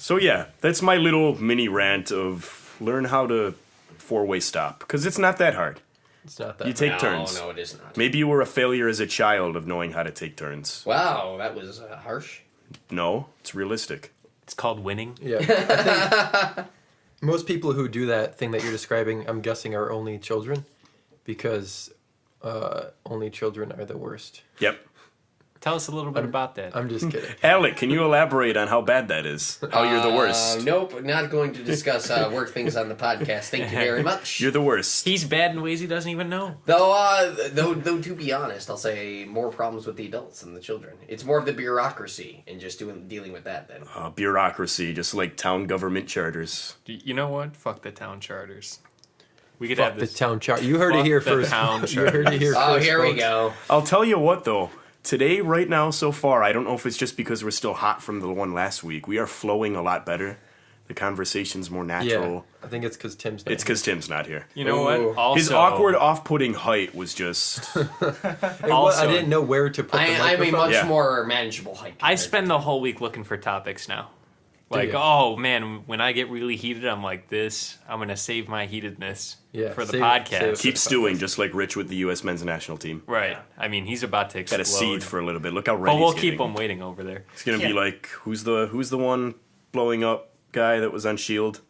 So yeah, that's my little mini rant of learn how to four-way stop, because it's not that hard. It's not that. You take turns. No, it is not. Maybe you were a failure as a child of knowing how to take turns. Wow, that was harsh. No, it's realistic. It's called winning. Yeah. I think most people who do that thing that you're describing, I'm guessing, are only children, because only children are the worst. Yep. Tell us a little bit about that. I'm just kidding. Alec, can you elaborate on how bad that is? How you're the worst? Nope, not going to discuss work things on the podcast. Thank you very much. You're the worst. He's bad in ways he doesn't even know. Though to be honest, I'll say more problems with the adults than the children. It's more of the bureaucracy and just dealing with that then. Bureaucracy, just like town government charters. You know what? Fuck the town charters. We could Fuck have the this. town chart. You heard it here the first. town You heard it here Oh, first. here we folks. go. I'll tell you what, though. Today, right now, so far, I don't know if it's just because we're still hot from the one last week. We are flowing a lot better. The conversation's more Yeah, natural. I think it's because Tim's. It's because Tim's not here. You know Ooh. what? Also, His awkward, off-putting height was just... Also, I didn't know where to put the I am a microphone. much Yeah. more manageable height. I spend the whole week looking for topics now. Like, you? oh man, when I get really heated, I'm like this. I'm gonna save my heatedness for the save podcast. it. Keep stewing, just like Rich with the U.S. men's national team. Right. I mean, he's about to explode. Got to seethe for a little bit. Look how red But we'll he's keep getting. him waiting over there. It's gonna be like, who's the one blowing up guy that was on Shield?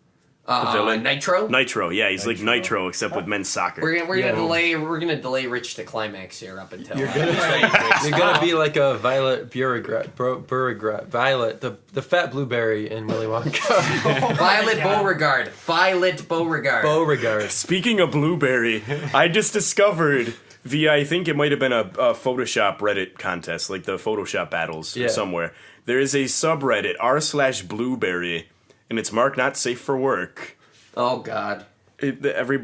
The villain? Nitro. Nitro. Yeah, he's like Nitro except with men's soccer. We're Yeah. gonna delay Rich to climax here up until You're gonna be like a Violet Beauregard, Violet, the fat blueberry in Willy Wonka. Violet Beauregard. Violet Beauregard. Beauregard. Speaking of blueberry, I just discovered via, I think it might have been a Photoshop Reddit contest, like the Photoshop battles Yeah. somewhere. There is a subreddit r/blueberry, and it's marked not safe for work. Oh God.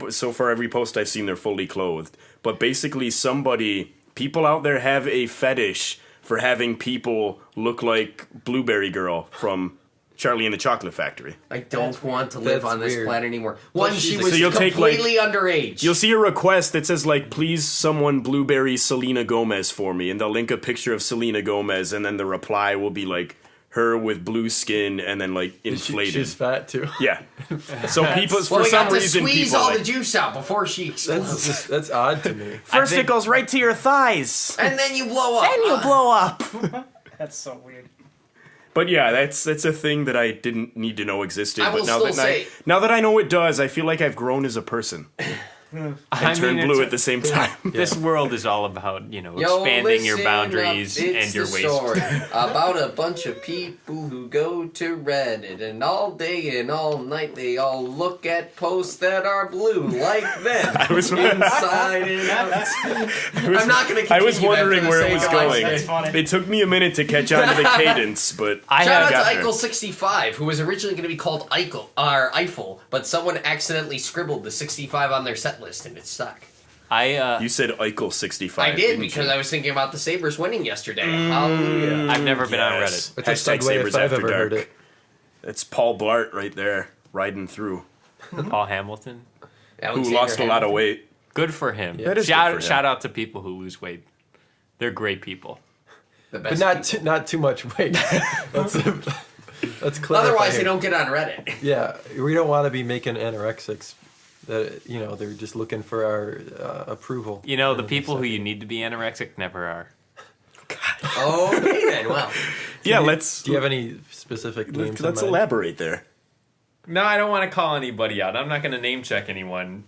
So far, every post I've seen, they're fully clothed. But basically, people out there have a fetish for having people look like Blueberry Girl from Charlie and the Chocolate Factory. I don't want to live That's on this weird. planet anymore. One, she So was you'll take, like- completely underage. You'll see a request that says, like, please someone Blueberry Selena Gomez for me. And they'll link a picture of Selena Gomez, and then the reply will be, like, her with blue skin and then, like, inflated. She's fat too. Yeah. So people, well, for we some got to reason, squeeze people all like, the juice out before she explodes. That's odd to me. first think- it goes right to your thighs. And then you blow up. Then you blow up. That's so weird. But yeah, that's a thing that I didn't need to know existed. I will but now still that say- now that I know it does, I feel like I've grown as a person and turned blue at the same time. This world is all about, Yo, expanding your listen boundaries up, it's and your the waist. story about a bunch of people who go to Reddit, and all day and all night they all look at posts that are blue like them. Inside and out. I'm not going to continue. I was wondering that for the where it sake was of going. That's funny. It took me a minute to catch on to the cadence, but I Shout have out to there. Eichel65, who was originally going to be called Eiffel, but someone accidentally scribbled the 65 on their set list and it stuck. you said Eichel 65. I did because I was thinking about the Sabres winning yesterday. Hallelujah. I've never been on Yes. Reddit. It's a Hashtag segue Sabres if I've After ever heard Dark. it. It's Paul Blart right there, riding through. Paul Hamilton. Who Alexander lost a lot of Hamilton. weight. Good for him. That is good for him. Shout out to people who lose weight. They're great people. The But best not too much weight. Let's clarify. Otherwise, here. they don't get on Reddit. Yeah, we don't want to be making anorexics. That they're just looking for our approval. The people who you need to be anorexic never are. Okay, then. Well, Yeah, let's Do you have any specific names? let's in mind? elaborate there. No, I don't want to call anybody out. I'm not going to name check anyone.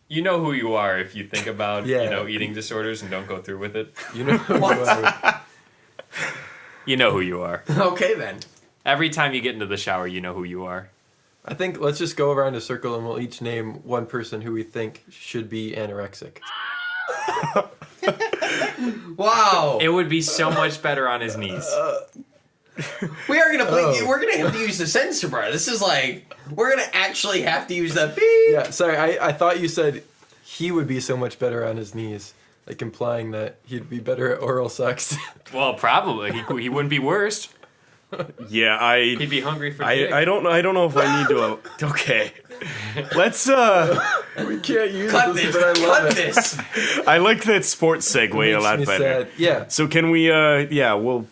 You know who you are if you think about, Yeah. eating disorders and don't go through with it. You know who you are. You know who you are. okay then. Every time you get into the shower, you know who you are. I think let's just go around a circle and we'll each name one person who we think should be anorexic. Wow. It would be so much better on his knees. We are gonna Oh. we're gonna have to use the censor bar. This is like we're gonna actually have to use the beep. Yeah, sorry, I thought you said he would be so much better on his knees, like implying that he'd be better at oral sex. Well, probably. He wouldn't be worse. Yeah, He'd be hungry for dick. I don't know if I need to. Okay, let's. We can't use Cut this, this. but I love Cut it. this. I like that sports segue a Makes lot me better. sad. Yeah, So can we? Yeah, we'll.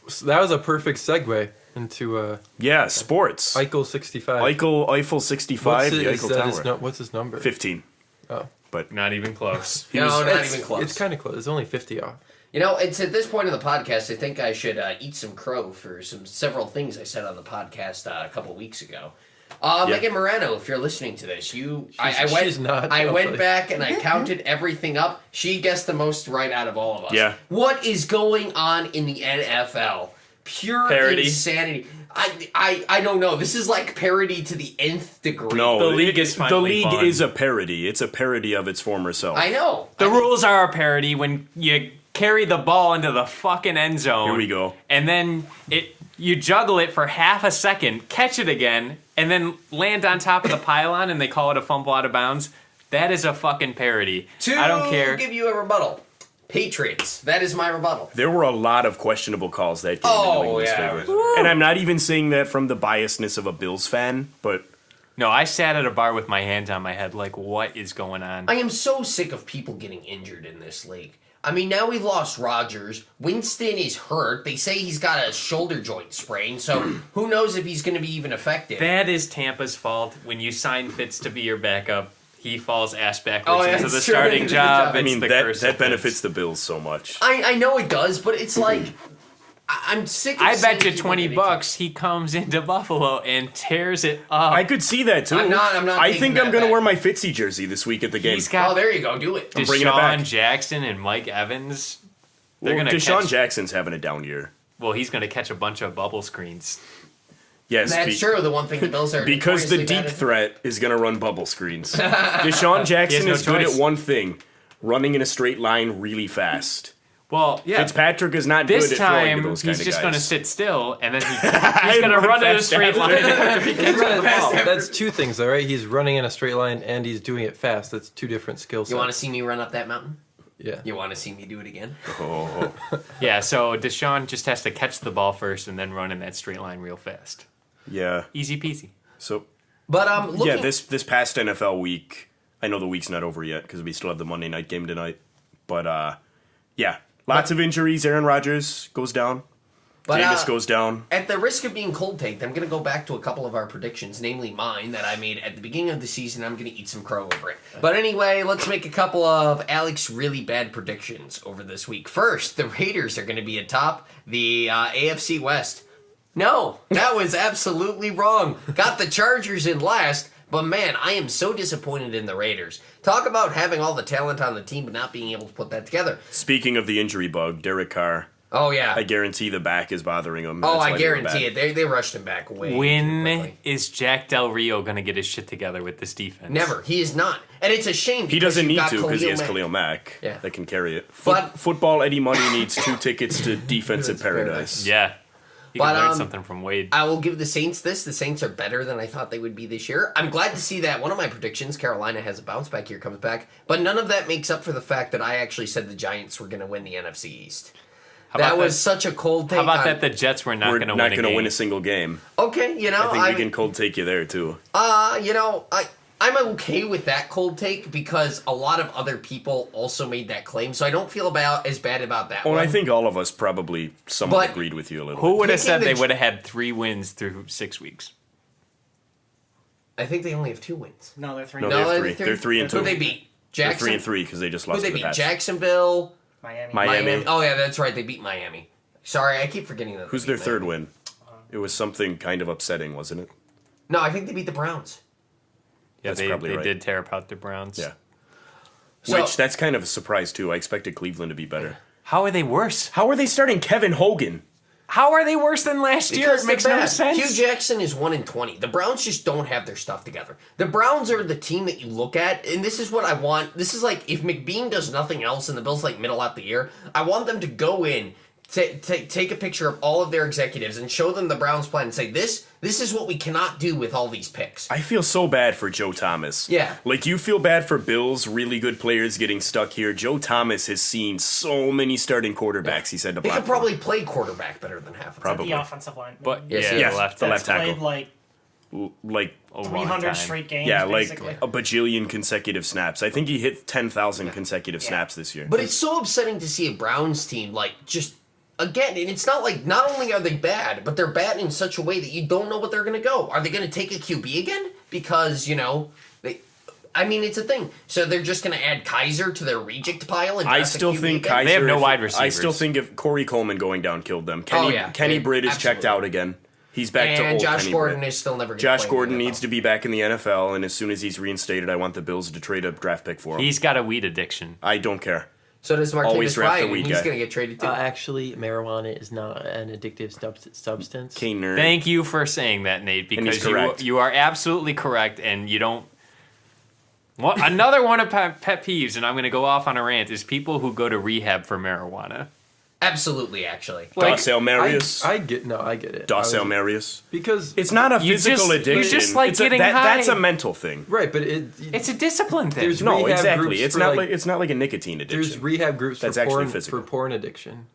so that was a perfect segue into Yeah, sports. Eichel 65. Eiffel 65, the Eiffel Tower. What's his number? 15. Oh. But Not even close. Not even close. It's kind of close. It's only 50 off. You know, it's at this point in the podcast, I think I should eat some crow for several things I said on the podcast a couple weeks ago. Megan Moreno, if you're listening to this, I went back and I counted everything up. She guessed the most right out of all of us. Yeah. What is going on in the NFL? Pure Parody. insanity. I don't know. This is like parody to the nth degree. no, The league is finally fun. is a parody. It's a parody of its former self. I know. The rules are a parody when you carry the ball into the fucking end zone. Here we go. And then you juggle it for half a second, catch it again, and then land on top of the pylon and they call it a fumble out of bounds. That is a fucking parody. I don't care. Give you a rebuttal. Patriots. That is my rebuttal. There were a lot of questionable calls that game in New England's favor. And I'm not even saying that from the biasness of a Bills fan, but No, I sat at a bar with my hands on my head like, what is going on? I am so sick of people getting injured in this league. I mean, now we've lost Rodgers. Winston is hurt. They say he's got a shoulder joint sprain, so who knows if he's going to be even effective. That is Tampa's fault. When you sign Fitz to be your backup, he falls ass backwards into the that's true. starting job. I It's mean, the that curse of benefits Fitz. the Bills so much. I know it does, but it's like, I'm sick of I seeing bet you people get $20 he comes into Buffalo and tears it up. I could see that too. I'm not I taking think that I'm going to back. wear my Fitzy jersey this week at the game. He's Oh, got there you go. Do it. bringing it back. Deshaun Jackson and Mike Evans. They're Well, gonna Deshaun catch, Jackson's having a down year. Well, he's going to catch a bunch of bubble screens. Yes, That's true. The one thing the Bills are because the notoriously deep bad at. threat is going to run bubble screens. Deshaun Jackson no is good choice. at one thing: running in a straight line really fast. Well, yeah. Fitzpatrick is not This good at throwing to time, those kind he's of just guys. going to sit still, and then he's going to run in a fast straight after. line after he catches the ball. That's two things, though, right? He's running in a straight line and he's doing it fast. That's two different skill sets. You want to see me run up that mountain? Yeah. You want to see me do it again? Oh. Yeah, so Deshaun just has to catch the ball first and then run in that straight line real fast. Yeah. Easy peasy. So But looking, yeah, this past NFL week, I know the week's not over yet because we still have the Monday night game tonight. But yeah, lots of injuries. Aaron Rodgers goes down. But, Jameis goes down. At the risk of being cold taked, I'm going to go back to a couple of our predictions, namely mine that I made at the beginning of the season. I'm going to eat some crow over it. But anyway, let's make a couple of Alex really bad predictions over this week. First, the Raiders are going to be atop the AFC West. No, that was absolutely wrong. Got the Chargers in last, but man, I am so disappointed in the Raiders. Talk about having all the talent on the team but not being able to put that together. Speaking of the injury bug, Derek Carr. Oh, yeah. I guarantee the back is bothering him. Oh, That's I why they were guarantee bad. it. They rushed him back way too When quickly. is Jack Del Rio going to get his shit together with this defense? Never. He is not. And it's a shame He because doesn't you've need got to because he has Mack. Khalil Mack Yeah. that can carry it. But- Football Eddie Money needs 2 tickets to defensive paradise. Yeah. You But, can learn something from Wade. I will give the Saints this. The Saints are better than I thought they would be this year. I'm glad to see that one of my predictions, Carolina has a bounce back here, comes back. But none of that makes up for the fact that I actually said the Giants were going to win the NFC East. How That about was such a cold take. How about on- that the Jets were not We're going to not win a going to game? win a single game. Okay, you know, I think we can cold take you there too. I'm okay with that cold take because a lot of other people also made that claim, so I don't feel as bad about that Well, one. I think all of us probably somewhat But- agreed with you a little Who bit. would have Picking said the they J- would have had 3 wins through 6 weeks? I think they only have 2 wins. No, they're 3. No, No, they have they're 3. three. They're 3 and 2. Who they beat? They're Jackson. 3 and 3 because they just Who lost they to the beat? Pats. Jacksonville. Miami. Miami. Oh yeah, that's right. They beat Miami. Sorry, I keep forgetting that. Who's they their beat third Miami. win? It was something kind of upsetting, wasn't it? No, I think they beat the Browns. Yeah, That's they probably right. did tear apart the Browns. Yeah. So- Which, that's kind of a surprise, too. I expected Cleveland to be better. How are they worse? How are they starting Kevin Hogan? How are they worse than last year? It makes they're no bad. sense. Hugh Jackson is 1-20. The Browns just don't have their stuff together. The Browns are the team that you look at, and this is what I want. This is like if McBean does nothing else and the Bills like middle out the year, I want them to go in, take a picture of all of their executives and show them the Browns plan and say, this is what we cannot do with all these picks. I feel so bad for Joe Thomas. Yeah. Like, you feel bad for Bills, really good players getting stuck here. Joe Thomas has seen so many starting quarterbacks, he said to He Black could probably play quarterback better than half of them. Probably. The offensive line. But Yes, yeah, yes, the left the tackle. left tackle. Played like Like, A long 300 time. straight games. yeah, like basically. a bajillion consecutive snaps. I think he hit 10,000 consecutive snaps this year. But it's so upsetting to see a Browns team, like, just again, and it's not like not only are they bad, but they're bad in such a way that you don't know what they're going to go. Are they going to take a QB again? Because, it's a thing. So they're just going to add Kaiser to their reject pile and I draft a still QB think again? Kaiser. They have no wide I receivers. still think if Corey Coleman going down killed them. Yeah. Kenny Britt is checked Absolutely. out again. He's back to And old Josh Kenny Gordon Britt. is still never going to Josh Gordon needs to be back in the NFL, and as soon as he's reinstated, I want the Bills to trade a draft pick for him. He's got a weed addiction. I don't care. So does Always Martavis draft the Bryant, weak and he's guy. going to get traded too. Actually, marijuana is not an addictive substance. K nerd. Thank you for saying that, Nate, he's because correct. you are absolutely correct, and you don't. Another one of pet peeves, and I'm going to go off on a rant, is people who go to rehab for marijuana. Absolutely, actually. Docel Marius. I get it. Docel Marius. Because It's not a You physical just- addiction. you just like It's getting That's high. a mental thing. right, but It's a discipline thing. There's No, rehab exactly. groups It's for, not like it's not like a nicotine addiction. there's rehab groups That's for actually porn physical. for porn addiction.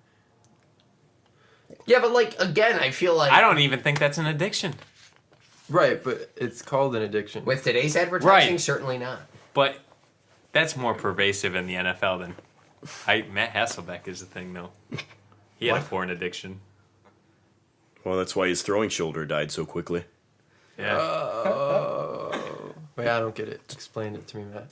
Yeah, but again, I feel like I don't even think that's an addiction. Right, but it's called an addiction. with today's advertising, Right. certainly not. But that's more pervasive in the NFL than Matt Hasselbeck is the thing, though. He had a What? porn addiction. Well, that's why his throwing shoulder died so quickly. Yeah. Wait, I don't get it. Explain it to me, Matt.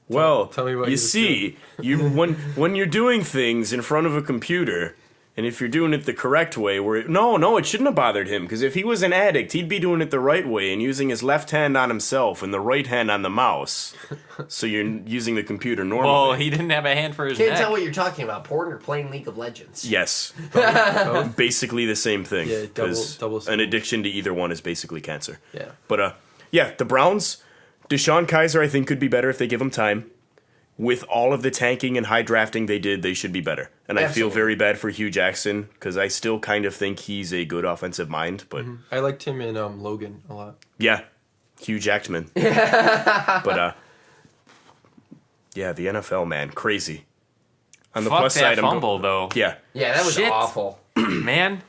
Well, tell me what you you see, when you're doing things in front of a computer, and if you're doing it the correct way, no, it shouldn't have bothered him, because if he was an addict, he'd be doing it the right way and using his left hand on himself and the right hand on the mouse. So you're using the computer normally. Well, he didn't have a hand for his Can't neck. tell what you're talking about. Porn or playing League of Legends? Yes, Both? basically the same thing. Yeah, double an addiction to either one is basically cancer. Yeah. But the Browns, Deshaun Kaiser, I think could be better if they give him time. With all of the tanking and high drafting they did, they should be better. And I feel Absolutely. very bad for Hugh Jackson because I still kind of think he's a good offensive mind. But I liked him in Logan a lot. yeah, Hugh Jackman. But yeah, the NFL, man, crazy. On the Fuck plus that side, fumble, though. yeah, Yeah, that was Shit. awful. Man,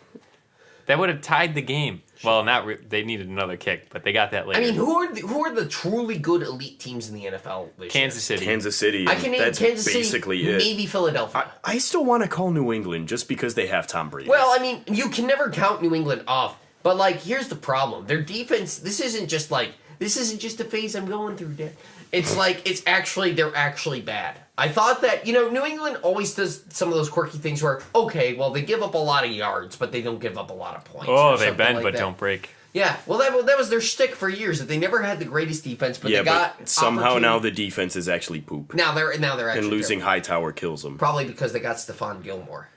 that would have tied the game. Well, they needed another kick, but they got that later. I mean, who are the truly good elite teams in the NFL this year? Kansas City. Kansas City. I can name that's Kansas basically City, it. maybe Philadelphia. I still want to call New England just because they have Tom Brady. Well, I mean, you can never count New England off. But here's the problem: their defense. This isn't just a phase I'm going through, Dad. It's they're actually bad. I thought that New England always does some of those quirky things where they give up a lot of yards, but they don't give up a lot of points. Oh, or they something bend like but that. don't break. Yeah, well, that was their shtick for years. That they never had the greatest defense, but they got but somehow now opportunity. the defense is actually poop. now they're actually And losing terrible. Hightower kills them. Probably because they got Stephon Gilmore,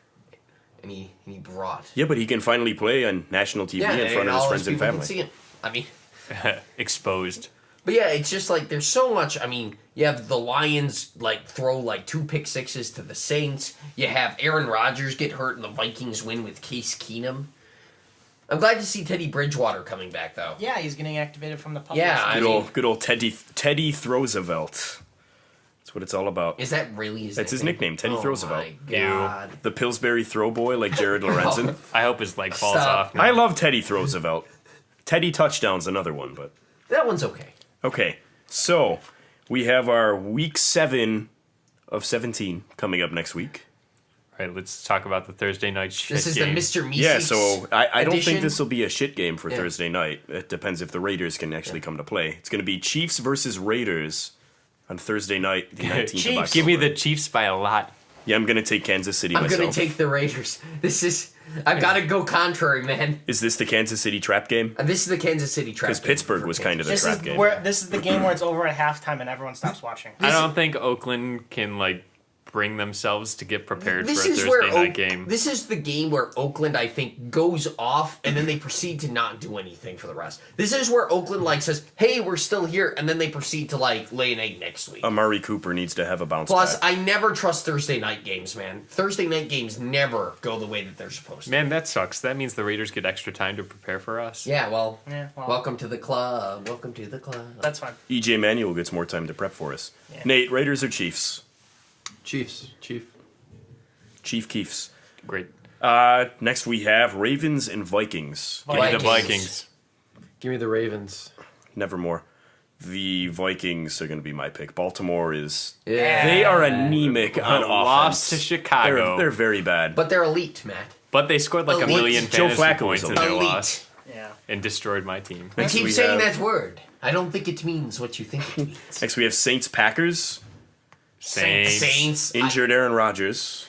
and he brought Yeah, but he can finally play on national TV in front of his friends and people can family. see him. I mean, Exposed. but yeah, it's just there's so much. I mean, you have the Lions throw 2 pick sixes to the Saints. You have Aaron Rodgers get hurt and the Vikings win with Case Keenum. I'm glad to see Teddy Bridgewater coming back though. Yeah, he's getting activated from the public. Yeah, I Good mean- old, good old Teddy Roosevelt. That's what it's all about. Is that really his? That's his nickname, Teddy Oh Roosevelt. my god! The Pillsbury throw boy like Jared Lorenzen. I hope his leg falls Stop. off. Now. I love Teddy Roosevelt. Teddy Touchdown's another one, but That one's okay. okay. So we have our week 7 of 17 coming up next week. All right, let's talk about the Thursday night shit This is game. the Mr. Meeseeks. Yeah, so I don't edition. think this will be a shit game for Yeah. Thursday night. It depends if the Raiders can actually come to play. It's going to be Chiefs versus Raiders on Thursday night, the 19th of Chiefs. October. Give me the Chiefs by a lot. Yeah, I'm going to take Kansas City I'm myself. gonna take the Raiders. I've got to go contrary, man. Is this the Kansas City trap game? And this is the Kansas City trap. Because game Pittsburgh for was kind of the This trap is game. this is the game where it's over at halftime and everyone stops watching. I don't think Oakland can bring themselves to get prepared This for a is Thursday where night game. This is the game where Oakland, I think, goes off and then they proceed to not do anything for the rest. This is where Oakland says, "Hey, we're still here," and then they proceed to lay an egg next week. Amari Cooper needs to have a bounce Plus, back. I never trust Thursday night games, man. Thursday night games never go the way that they're supposed to. Man, that sucks. That means the Raiders get extra time to prepare for us. Yeah, well, Yeah, well, welcome to the club. Welcome to the club. that's fine. EJ Manuel gets more time to prep for us. Yeah. Nate, Raiders or Chiefs? Chief. Chief Keefs. Great. Next we have Ravens and Vikings. Give me the Vikings. Vikings. Give me the Ravens. Nevermore. The Vikings are going to be my pick. Baltimore is... Yeah. They are anemic on offense. Lost to Chicago. They're very bad. But they're elite, Matt. But they scored like a Elite. million Joe fantasy Flacco points was in their elite. loss Yeah. and destroyed my team. I Next keep we saying have- that word. I don't think it means what you think it means. Next, we have Saints-Packers. Saints. Injured Aaron Rodgers.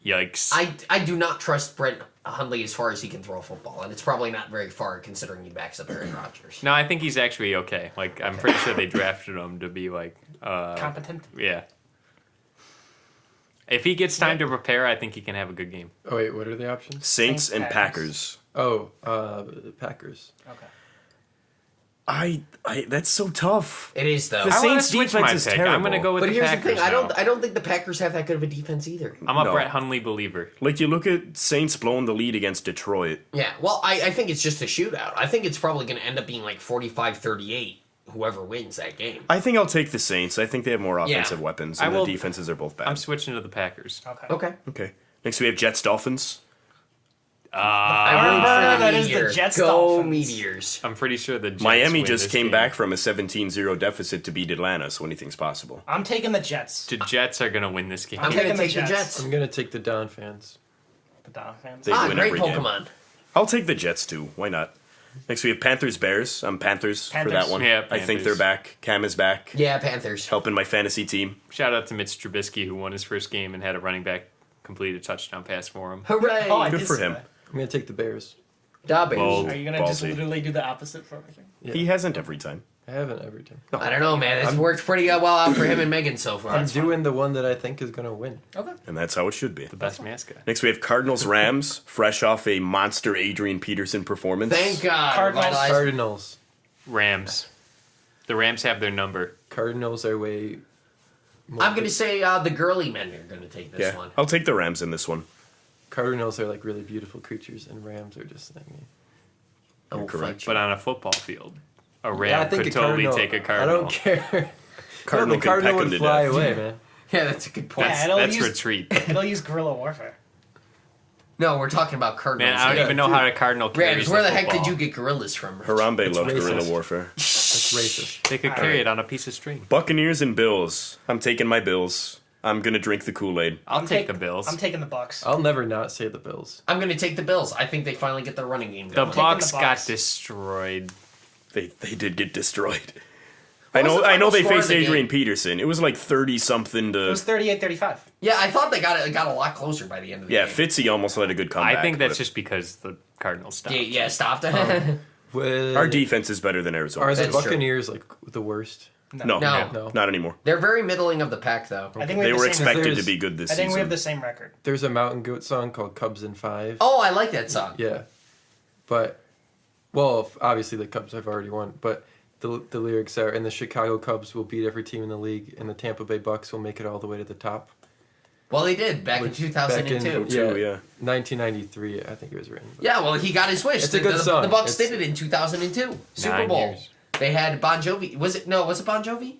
Yikes. I do not trust Brett Hundley as far as he can throw a football, and it's probably not very far considering he backs up Aaron Rodgers. No, I think he's actually okay. Like, I'm pretty sure they drafted him to be like, Competent. yeah. If he gets time to prepare, I think he can have a good game. Oh wait, what are the options? Saints and Packers. Packers. Oh, Packers. Okay. I that's so tough. It is though. The I want to Saints' switch defense my is pick. terrible. I'm going to go with But the here's Packers the thing: I now. don't think the Packers have that good of a defense either. I'm a No. Brett Hundley believer. Like, you look at Saints blowing the lead against Detroit. Yeah, well, I think it's just a shootout. I think it's probably going to end up being like 45-38, whoever wins that game. I think I'll take the Saints. I think they have more offensive Yeah. weapons, I and will- the defenses are both bad. I'm switching to the Packers. Okay. Okay. Okay. Next, we have Jets-Dolphins. I'm rooting for the that is the Meteor. Jets Go Dolphins. Meteors. I'm pretty sure the Jets Miami win just this came game. back from a 17-0 deficit to beat Atlanta, so anything's possible. I'm taking the Jets. The Jets are going to win this game. I'm taking going to the take the Jets. Jets. I'm gonna take the Don fans. The Dolphins. They win Great every game. Pokemon. I'll take the Jets, too. Why not? Next, we have Panthers-Bears. I'm Panthers for Panthers. that one. Yeah, I think Panthers. they're back. Cam is back. Yeah, Panthers. Helping my fantasy team. Shout out to Mitch Trubisky, who won his first game and had a running back complete a touchdown pass for him. Hooray! Oh, I Good did for see him. that. I'm gonna take the Bears. Da Bears. Whoa. Are you gonna just Ballsy. literally do the opposite for everything? Yeah. He hasn't every time. I haven't every time. I don't know, man. It's worked pretty well out for him and Megan so far. I'm doing the one that I think is gonna win. Okay. And that's how it should be. The best mascot. Next, we have Cardinals-Rams, fresh off a monster Adrian Peterson performance. Thank God. Cardinals. revitalized. Cardinals. Rams. The Rams have their number. Cardinals are way. More I'm going to say the girly men are going to take this Yeah, one. I'll take the Rams in this one. Cardinals are like really beautiful creatures, and Rams are just like. Oh, correct. But on a football field, a Ram Yeah, I think could a totally Cardinal, take a Cardinal. I don't care. Cardinal the can Cardinal peck him would to fly death. away, man. Yeah, that's a good point. Yeah, it'll That's use- retreat. It'll use guerrilla warfare. No, we're talking about Cardinals. Man, I don't Yeah, even know dude. how a Cardinal carries Rams, where the heck football. did you get gorillas from? Harambe It's loved guerrilla racist. warfare. That's racist. They could carry it on a piece of string. Buccaneers and Bills. I'm taking my Bills. I'm going to drink the Kool-Aid. I'll take the Bills. I'm taking the Bucks. I'll never not say the Bills. I'm going to take the Bills. I think they finally get their running game the going. Bucks the got Bucks. destroyed. They did get destroyed. What was the I know final they score of faced the Adrian game? Peterson. It was like 30-something It to... was 38-35. Yeah, I thought they got a lot closer by the end of the Yeah, game. Fitzy almost had a good comeback. I think that's but just because the Cardinals stopped. Yeah, stopped. Our defense is better than Arizona. Are the That's true. Buccaneers like the worst? No, No. No. not anymore. They're very middling of the pack, though. I think we They have were the same. expected to There's- be good this I think season. we have the same record. There's a Mountain Goat song called Cubs in 5. Oh, I like that song. Yeah, but well, obviously the Cubs have already won. But the lyrics are, "And the Chicago Cubs will beat every team in the league, and the Tampa Bay Bucks will make it all the way to the top." Well, they did back in Which- 2002. back in- yeah. 1993, I think it was written. Yeah, well, he got his wish. It's a good song. The Bucks It's- did it in 2002 Super 9 Bowl. years. They had Bon Jovi. Was it Bon Jovi?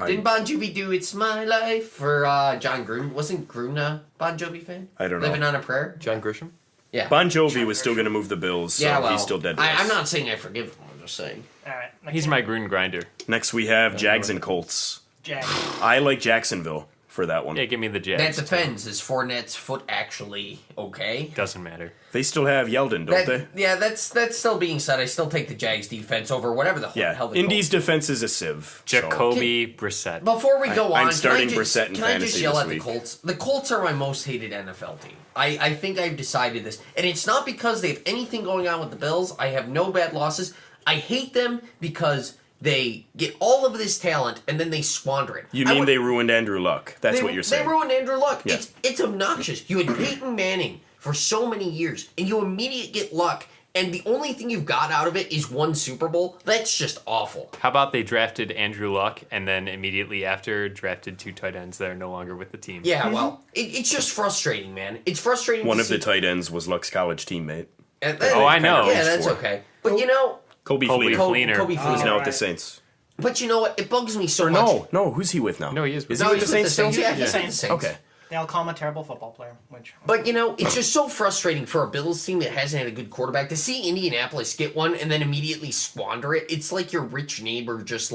Didn't Bon Jovi do "It's My Life" for John Gruden? Wasn't Gruden a Bon Jovi fan? I don't know. Living on a Prayer. John Grisham. Yeah. Bon Jovi was still going to move the Bills, so yeah, well, he's still dead to us. I'm not saying I forgive him. I'm just saying. All right. next He's game. my Gruden grinder. Next, we have Jags and Colts. Jag. I like Jacksonville for that one. Yeah, give me the That Jags. defends. Is Fournette's foot actually okay? Doesn't matter. They still have Yeldon, don't they? Yeah, that's still being said. I still take the Jags defense over whatever the Yeah, hell the Indy's Colts. defense is a sieve. so- Jacoby Brissett. Before we go I'm on, starting can I just, Brissett in can I just fantasy yell this at the week. Colts? The Colts are my most hated NFL team. I think I've decided this. And it's not because they have anything going on with the Bills. I have no bad losses. I hate them because they get all of this talent and then they squander it. You I mean would- they ruined Andrew Luck? That's what you're saying. They ruined Andrew Luck. Yeah. It's obnoxious. You had Peyton Manning for so many years, and you immediately get Luck, and the only thing you've got out of it is one Super Bowl. That's just awful. How about they drafted Andrew Luck and then immediately after drafted 2 tight ends that are no longer with the team? Yeah, well, it's just frustrating, man. It's frustrating. One to of the see- tight ends was Luck's college teammate. Oh, I know. Yeah, that's okay. But you know, Kobe Kobe Fleener. Fleener. Kobe He's Fleener. now with the Right. Saints. But you know what? It bugs me so Or much. no, who's he with now? No, he is with Is the he No, with he's the Saints still? Yeah, he's Yeah. with the Saints. Okay. Yeah, I'll call him a terrible football player. Which, But, it's just so frustrating for a Bills team that hasn't had a good quarterback to see Indianapolis get one and then immediately squander it. It's like your rich neighbor just,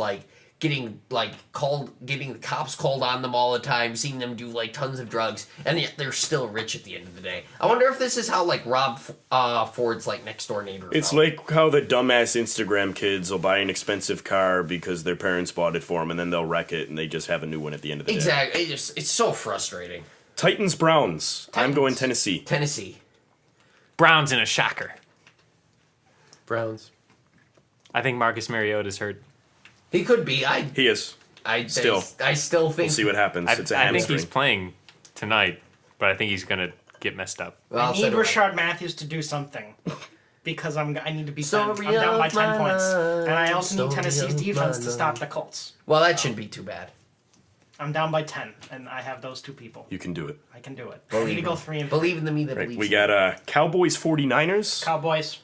getting the cops called on them all the time, seeing them do, tons of drugs, and yet they're still rich at the end of the day. I wonder if this is how, Rob Ford's, next-door neighbor It's felt. like how the dumbass Instagram kids will buy an expensive car because their parents bought it for them, and then they'll wreck it, and they just have a new one at the end of the day. Exactly. It's so frustrating. Titans-Browns. I'm going Tennessee. Tennessee. Browns in a shocker. Browns. I think Marcus Mariota's hurt. He could be. He is. I Still. still think. We'll see what happens. It's a I think hamstring. he's playing tonight, but I think he's gonna get messed up. Well, I so need do I. Rashard Matthews to do something. Because I need to be Story I'm down by of 10 points. And I also Story need Tennessee's of defense my to stop the Colts. Well, that shouldn't be too bad. I'm down by 10, and I have those two people. You can do it. I can do it. I need to go 3-3. Believe in the me that Right. believes. We in got me. Cowboys 49ers. Cowboys.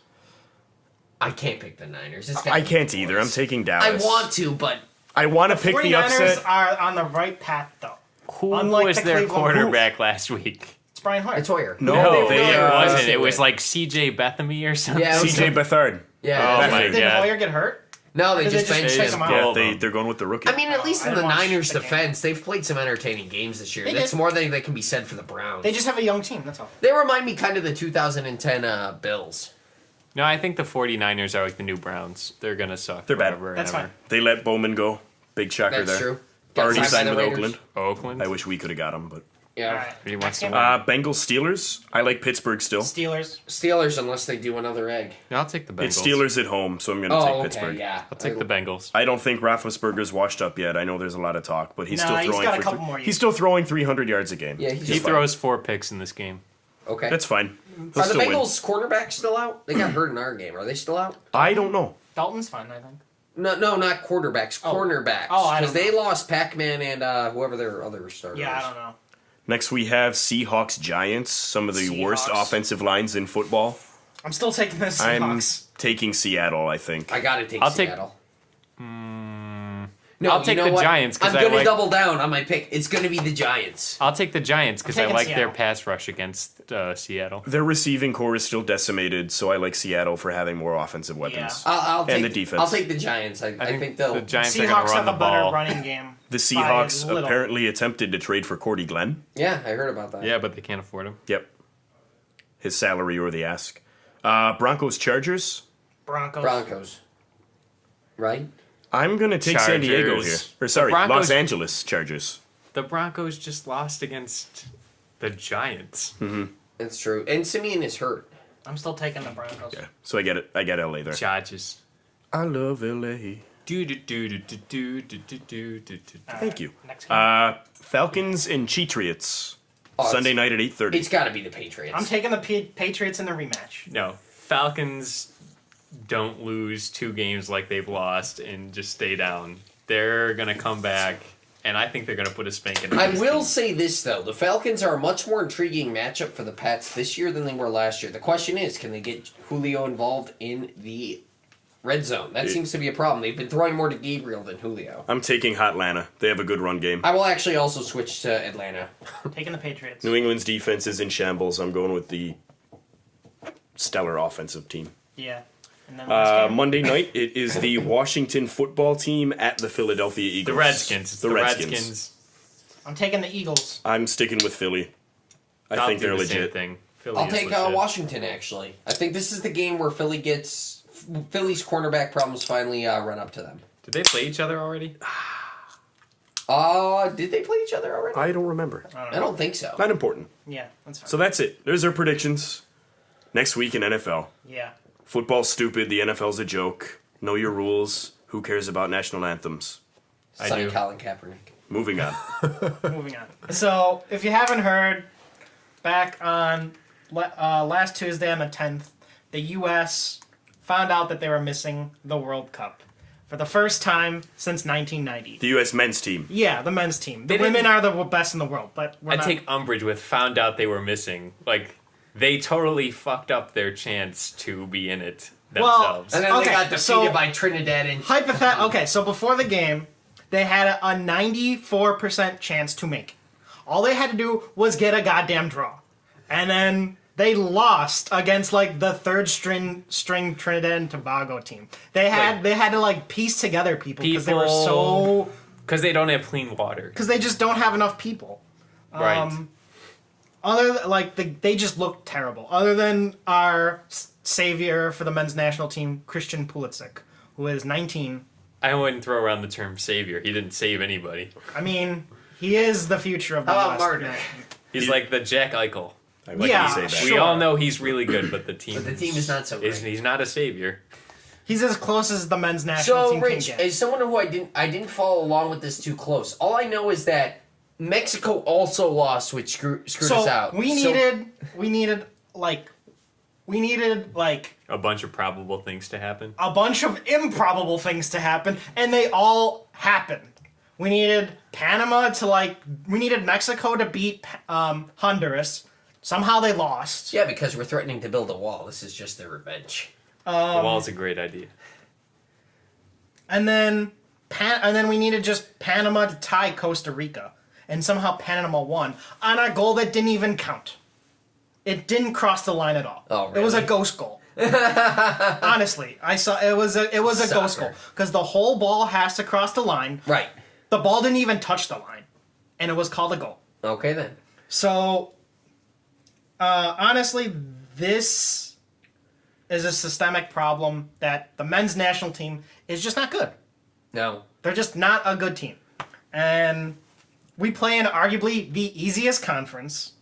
I can't pick the Niners. It's I gotta be can't the either. I'm boys. taking I Dallas. want to, but I want to pick the 49ers upset. are on the right path, though. Who Unlike was the their Cleveland- quarterback last week? It's Brian Hoyer. it's Hoyer. No, No, they it are wasn't. It was Wait. like C.J. Bethamy or something. Yeah, it was CJ Beathard. Yeah. Oh Bethany. my Did God. Hoyer get hurt? No, they Did they just just benched check him. him out? Yeah, Hold on. they're going with the rookie. I mean, at least I in the didn't watch Niners' the game. defense, they've played some entertaining games this year. They That's did. more than can be said for the Browns. They just have a young team, that's all. They remind me kind of the 2010 Bills. No, I think the 49ers are like the new Browns. They're gonna suck. They're bad. forever and That's ever. fine. They let Bowman go. Big shocker That's there. true. Got Already signed by signed the with Raiders. Oakland. Oakland. I wish we could have got him, but Yeah. All right. He wants to Next win. game. Bengals Steelers. I like Pittsburgh still. Steelers. Steelers, unless they do another egg. I'll take the Bengals. It's Steelers at home, so I'm going to Oh, take okay, Pittsburgh. yeah. I'll take the Bengals. I don't think Roethlisberger's washed up yet. I know there's a lot of talk, but he's Nah, still he's throwing. got a for couple more years. He's still throwing 300 yards a game. Yeah, he's He just throws 4 picks in this game. Okay. That's fine. He'll Are the still win. Bengals quarterbacks still out? They got hurt in our game. Are they still out? I don't know. Dalton's fine, I think. No, not quarterbacks. Oh. Cornerbacks. Oh, I don't Because they know. lost Pac-Man and whoever their other starters. Yeah, I don't know. Next we have Seahawks Giants, some of the worst Seahawks. offensive lines in football. I'm still taking the I'm Seahawks. taking Seattle, I think. I gotta take I'll take- Seattle. I'll you take know the what? Giants, 'cause I'm I gonna like- double down on my pick. It's gonna be the Giants. I'll take the Giants because I taking like their Seattle. pass rush against Seattle. Their receiving core is still decimated, so I like Seattle for having more offensive weapons. I'll take And the defense. I'll take the Giants. I think they'll. the Giants are going Seahawks to run have the a better ball. running game. The by a Seahawks little. apparently attempted to trade for Cordy Glenn. Yeah, I heard about that. Yeah, but they can't afford him. Yep. His salary or the ask. Broncos Chargers. Broncos. Right? I'm going to take San Diego here. Chargers. Or sorry, The Broncos- Los Angeles Chargers. The Broncos just lost against the Giants. That's true. And Simeon is hurt. I'm still taking the Broncos. Yeah. So I get it. I get LA there. Chargers. I love LA. Do do do do do do do do do do. Thank you. Next game. Falcons and Cheatriots. Oh, Sunday night at 8:30. It's got to be the Patriots. I'm taking the Patriots in the rematch. No, Falcons don't lose 2 games like they've lost and just stay down. They're gonna come back, and I think they're gonna put a spanking. I will say this though: the Falcons are a much more intriguing matchup for the Pats this year than they were last year. The question is, can they get Julio involved in the red zone? That seems to be a problem. They've been throwing more to Gabriel than Julio. I'm taking Hotlanta. They have a good run game. I will actually also switch to Atlanta. Taking the Patriots. New England's defense is in shambles. I'm going with the stellar offensive team. Yeah. And then last game. Monday night, it is the Washington football team at the Philadelphia The Eagles. Redskins. It's the Redskins. I'm taking the Eagles. I'm sticking with Philly. I I'll think do they're the same legit. thing. Philly I'll is take legit. Washington. Actually, I think this is the game where Philly's cornerback problems finally run up to them. Did they play each other already? Did they play each other already? I don't remember. I don't think so. Not important. Yeah, that's fine. So that's it. There's our predictions. Next week in NFL. Yeah. Football's stupid. The NFL's a joke. Know your rules. Who cares about national anthems? I Sign do. Colin Kaepernick. Moving on. Moving on. So, if you haven't heard, back on last Tuesday on the 10th, the U.S. found out that they were missing the World Cup for the first time since 1990. The U.S. men's team. Yeah, the men's team. The They didn't- women are the best in the world, but we're I not. take umbrage with found out they were missing. Like, they totally fucked up their chance to be in it themselves. And then Okay, they got defeated so- by Trinidad and Okay, so before the game, they had a 94% chance to make it. All they had to do was get a goddamn draw. And then they lost against like the third string Trinidad and Tobago team. They had to like piece together people because they were so because they don't have clean water. because they just don't have enough people. Right. They just looked terrible. Other than our savior for the men's national team, Christian Pulisic, who is 19. I wouldn't throw around the term savior. He didn't save anybody. I mean, he is the future of the How US. about Martin? He's like the Jack Eichel. I like Yeah, you say that. sure. We all know he's really good, but the team But the team is not so great. he's not a savior. He's as close as the men's national So, team Rich, can get. as someone who I didn't follow along with this too close. All I know is that Mexico also lost, which screwed us out. We needed like A bunch of probable things to happen. a bunch of improbable things to happen, and they all happened. We needed we needed Mexico to beat Honduras. Somehow they lost. Yeah, because we're threatening to build a wall. This is just their revenge. The wall's a great idea. And then we needed just Panama to tie Costa Rica. And somehow Panama won on a goal that didn't even count. It didn't cross the line at all. Oh, It was a really? ghost goal. Honestly, I saw it was a ghost goal because the whole ball has to cross the line. Right. The ball didn't even touch the line, and it was called a goal. Okay, then. So, honestly, this is a systemic problem that the men's national team is just not good. No. They're just not a good team. And we play in arguably the easiest conference.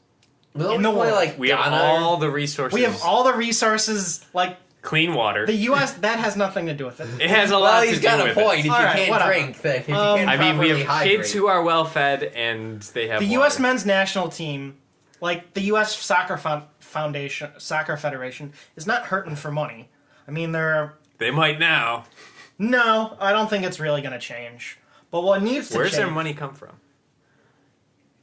We'll In the play world. like We have Ghana. all the resources. We have all the resources, like clean water. the U.S. That has nothing to do with it. It has a lot Well, to he's do got a with point. it. If you Alright, can't whatever. drink, then if you can't I mean, we properly have hydrate. kids who are well fed and they have The water. U.S. men's national team, like the U.S. Soccer Federation, is not hurting for money. I mean, They might now. no, I don't think it's really going to change. But what needs to Where's change? their money come from?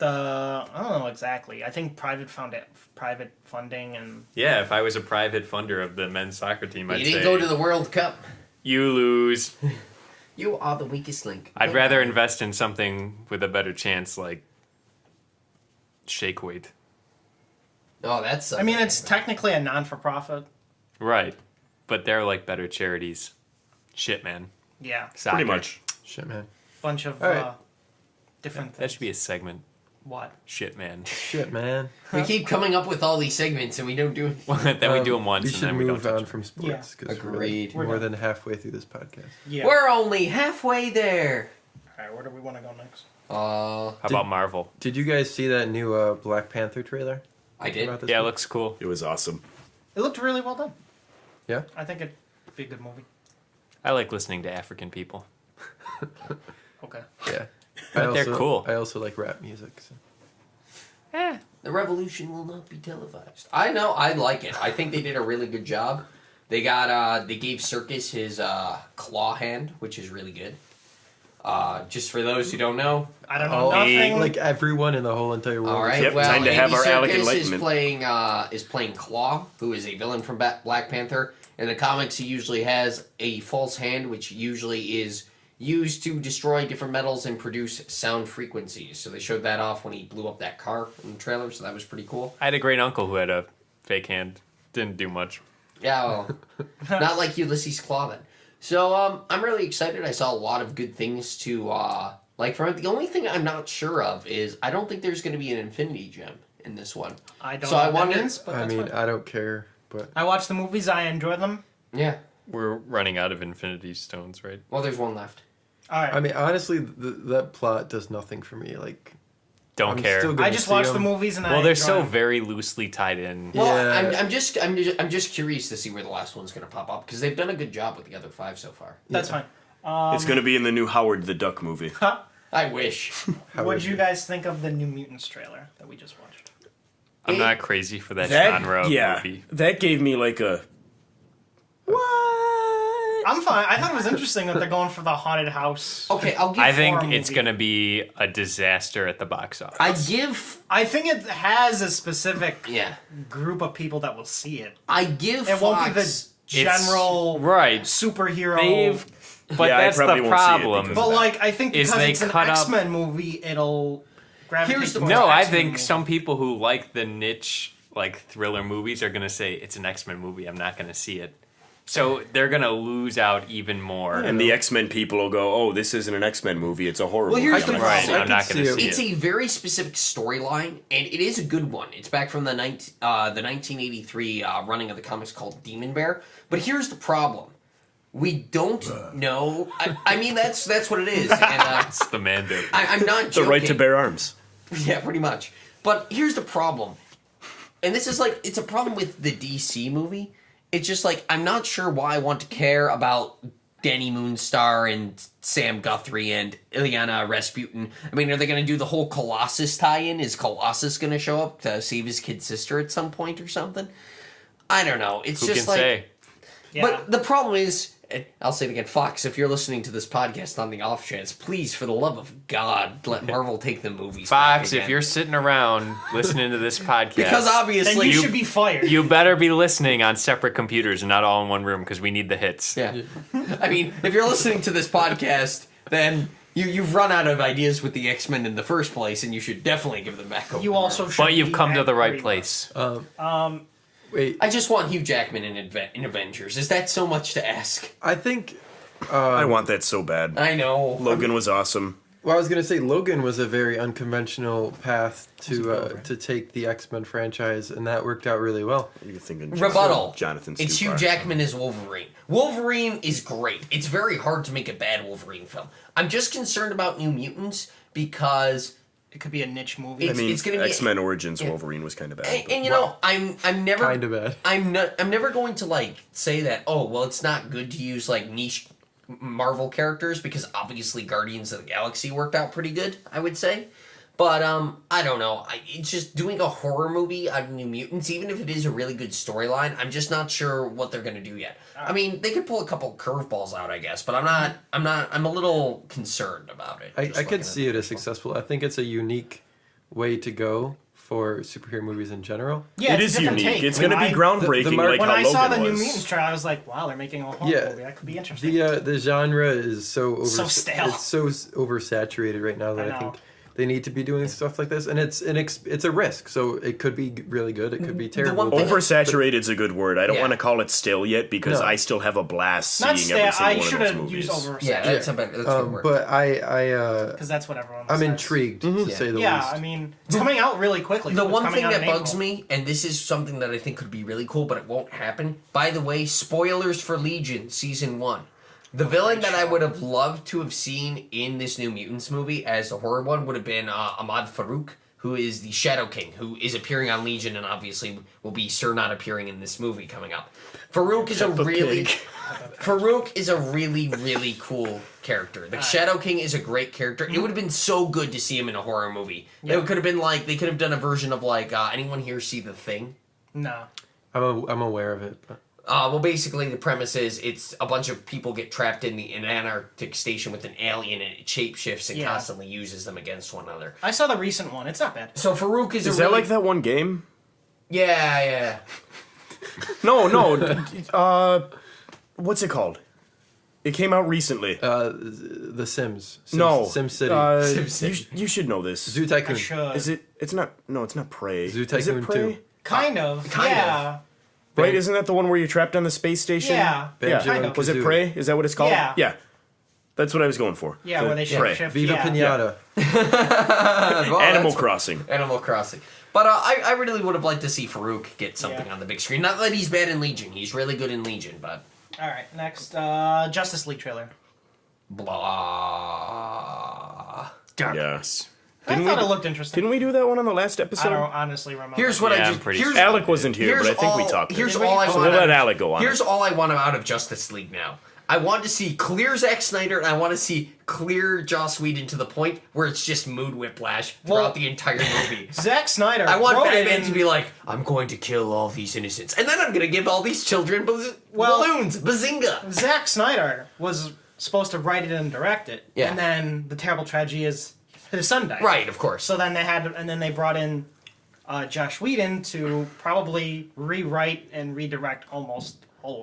I don't know exactly. I think private funding and Yeah, if I was a private funder of the men's soccer team, I'd You say didn't go to the World Cup. you lose. You are the weakest link. I'd rather invest in something with a better chance, like Shake Weight. Oh, that's. I mean, it's technically a non-for-profit. Right, but they're like better charities. Shit, man. Yeah, Soccer. Pretty much. Shit, man. bunch of All right. different. That should be a segment. What? Shit, man. Shit, man. We keep coming up with all these segments and we don't do it. Then we do them once We and should then we don't move touch on them. from sports because Agreed. we're We're more done. than halfway through this podcast. Yeah. We're only halfway there. All right, where do we want to go next? How about Marvel? Did you guys see that new Black Panther trailer? I did. About this Yeah, it one? looks cool. It was awesome. It looked really well done. Yeah? I think it'd be a good movie. I like listening to African people. Okay. Yeah. But they're cool. I also like rap music. So. The revolution will not be televised. I know. I like it. I think they did a really good job. They got. They gave Circus his claw hand, which is really good. Just for those who don't know. I don't know Oh, nothing. like everyone in the whole entire world. All right. Yep, well, time to have Andy our Alec Serkis enlightenment. is playing Claw, who is a villain from Black Panther. In the comics, he usually has a false hand, which usually is used to destroy different metals and produce sound frequencies. So they showed that off when he blew up that car in the trailer. So that was pretty cool. I had a great uncle who had a fake hand. Didn't do much. Yeah, well, not like Ulysses Claw then. So I'm really excited. I saw a lot of good things to like from it. The only thing I'm not sure of is I don't think there's going to be an Infinity Gem in this one. I don't So know I what that wonder- means, but I that's mean, fine. I don't care, but I watch the movies. I enjoy them. Yeah. We're running out of Infinity Stones, right? Well, there's one left. All right. I mean, honestly, that plot does nothing for me. Like, Don't I'm care. still gonna I just see watch the them. movies and I Well, they're enjoy so them. very loosely tied in. Well, Yeah. I'm just curious to see where the last one's going to pop up because they've done a good job with the other 5 so far. That's Yeah. fine. It's going to be in the new Howard the Duck movie. I wish. How What would did you guys think of the New Mutants trailer that we just watched? I'm not crazy for that genre of movie. that gave me like a what? I'm fine. I thought it was interesting that they're going for the haunted house. Okay, I'll give. I think horror it's movie. going to be a disaster at the box office. I give. I think it has a specific Yeah. group of people that will see it. I give. It won't be the Fox- general right. superhero. They've, but Yeah, I that's probably the won't see it problem. because But like, I think Is because they it's an cut up- X-Men movie, it'll gravitate Here's the- towards No, I X-Men think movies. some people who like the niche, like thriller movies, are gonna say it's an X-Men movie. I'm not gonna see it. So they're gonna lose out even more. And the X-Men people will go, "Oh, this isn't an X-Men movie; it's a horror Well, movie." here's I'm the like, Right, problem. I'm not gonna see It's it. a very specific storyline, and it is a good one. It's back from the 1983 running of the comics called Demon Bear. But here's the problem: we don't know. I mean, that's what it is. And It's the Mando. I'm not the joking. right to bear arms. Yeah, pretty much. But here's the problem, and this is like it's a problem with the DC movie. It's just like I'm not sure why I want to care about Danny Moonstar and Sam Guthrie and Ilyana Rasputin. I mean, are they going to do the whole Colossus tie-in? Is Colossus going to show up to save his kid sister at some point or something? I don't know. It's Who just can like. say? Yeah. But the problem is, and I'll say it again, Fox, if you're listening to this podcast on the off chance, please, for the love of God, let Marvel take the movies back Fox, again. if you're sitting around listening to this podcast, Because then obviously... you should be fired. you better be listening on separate computers and not all in one room because we need the hits. Yeah. I mean, if you're listening to this podcast, then you've run out of ideas with the X-Men in the first place, and you should definitely give them back over You to also Marvel. should But you've be come to the right angry. place. Wait, I just want Hugh Jackman in Avengers. Is that so much to ask? I think. I want that so bad. I know. Logan was awesome. Well, I was gonna say Logan was a very unconventional path to take the X-Men franchise, and that worked out really well. You're thinking Rebuttal. Jonathan. It's Hugh Jackman as Wolverine. Wolverine is great. It's very hard to make a bad Wolverine film. I'm just concerned about New Mutants because It could be a niche movie. I mean, it's gonna be- X-Men Origins yeah. Wolverine was kind of bad. and you know I'm never Kind of bad. I'm never going to like say that it's not good to use like niche Marvel characters because obviously Guardians of the Galaxy worked out pretty good, I would say. But I don't know. It's just doing a horror movie out of New Mutants, even if it is a really good storyline. I'm just not sure what they're gonna do yet. I mean, they could pull a couple curveballs out, I guess, but I'm a little concerned about it. I just looking could at see it the as successful. I think it's a unique way to go for superhero movies in general. yeah, It it's is a different unique. take. It's going to be groundbreaking, the mar- like When how I Logan saw the was. New Mutants trailer, I was like, wow, they're making a horror Yeah. movie. That could be interesting. The genre is so So stale. It's so oversaturated right now that I I know. think they need to be doing stuff like this, and it's a risk. So it could be really good. It could be terrible. one thing- Oversaturated is a good word. I don't Yeah. want to call it stale yet because No. I still have a blast Not seeing every stale. single I one should of those have movies. used over. Yeah, that's a good word. but I because that's what everyone. I'm says. intrigued to say the Yeah, least. I mean, it's coming out really quickly. The It's one coming thing out that in bugs April. me, and this is something that I think could be really cool, but it won't happen. By the way, spoilers for Legion Season 1. The villain that I would have loved to have seen in this New Mutants movie as a horror one would have been Ahmad Farouk, who is the Shadow King, who is appearing on Legion and obviously will be not appearing in this movie coming up. Farouk is a really cool character. The Shadow King is a great character. It would have been so good to see him in a horror movie. It could have been like they could have done a version of like anyone here see The Thing? No. I'm aware of it. But. Well, basically, the premise is it's a bunch of people get trapped in an Antarctic station with an alien, and it shapeshifts and Yeah. constantly uses them against one another. I saw the recent one. It's not bad. So Farouk is Is a that really... like that one game? Yeah. No. What's it called? It came out recently. The Sims. no. Sim City. You should know this. Zoo I Tycoon. should. Is it? It's not. No, it's not Prey. Zoo Is Tycoon it Prey? 2. Kind of. Kind yeah. Right? Isn't that the one where you're trapped on the space station? Yeah. Yeah. Kind of. Was it Prey? Is that what it's called? Yeah. Yeah. That's what I was going for. Yeah, where they Prey. shift. Viva yeah. Pinata. Well, Animal that's- Crossing. Animal Crossing. But I really would have liked to see Farouk get something Yeah. on the big screen. Not that he's bad in Legion. He's really good in Legion, but... All right, next Justice League trailer. Blah. Darkness. I thought it looked interesting. Didn't we do that one on the last I episode? don't honestly remember. Here's what Yeah, I I'm just... pretty Here's, sure. Alec wasn't here, but I think we talked. Here's it. all I So want. we'll let Alec go on. Here's all I want out of Justice League now. I want to see clear Zack Snyder, and I want to see clear Joss Whedon to the point where it's just mood whiplash throughout Well- the entire movie. Zack Snyder. I want wrote it Batman in- to be like, I'm going to kill all these innocents, and then I'm going to give all these children Well- balloons, bazinga. Zack Snyder was supposed to write it and direct it, Yeah. and then the terrible tragedy is his son died. Right, of course. So then they brought in Josh Whedon to probably rewrite and redirect almost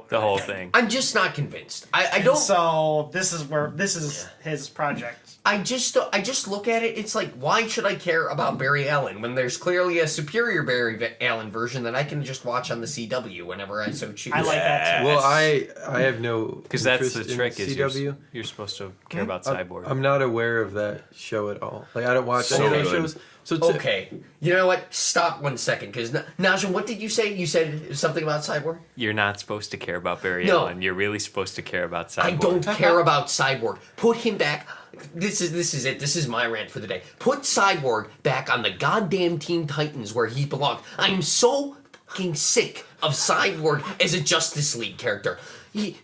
The whole thing. I'm just not convinced. I don't. So this is his project. I just look at it. It's like, why should I care about Barry Allen when there's clearly a superior Barry Allen version that I can just watch on the CW whenever I so choose. I like that too. Well, I have no Because that's the interest in trick. Is CW. you're supposed to care about Cyborg. I'm not aware of that show at all. Like I don't watch So any of those good. shows. So Okay, you know what? Stop 1 second, because Najim, what did you say? You said something about Cyborg. You're not supposed to care about Barry No. Allen. You're really supposed to care about Cyborg. I don't care about Cyborg. Put him back. This is it. This is my rant for the day. Put Cyborg back on the goddamn Teen Titans where he belongs. I'm so fucking sick of Cyborg as a Justice League character.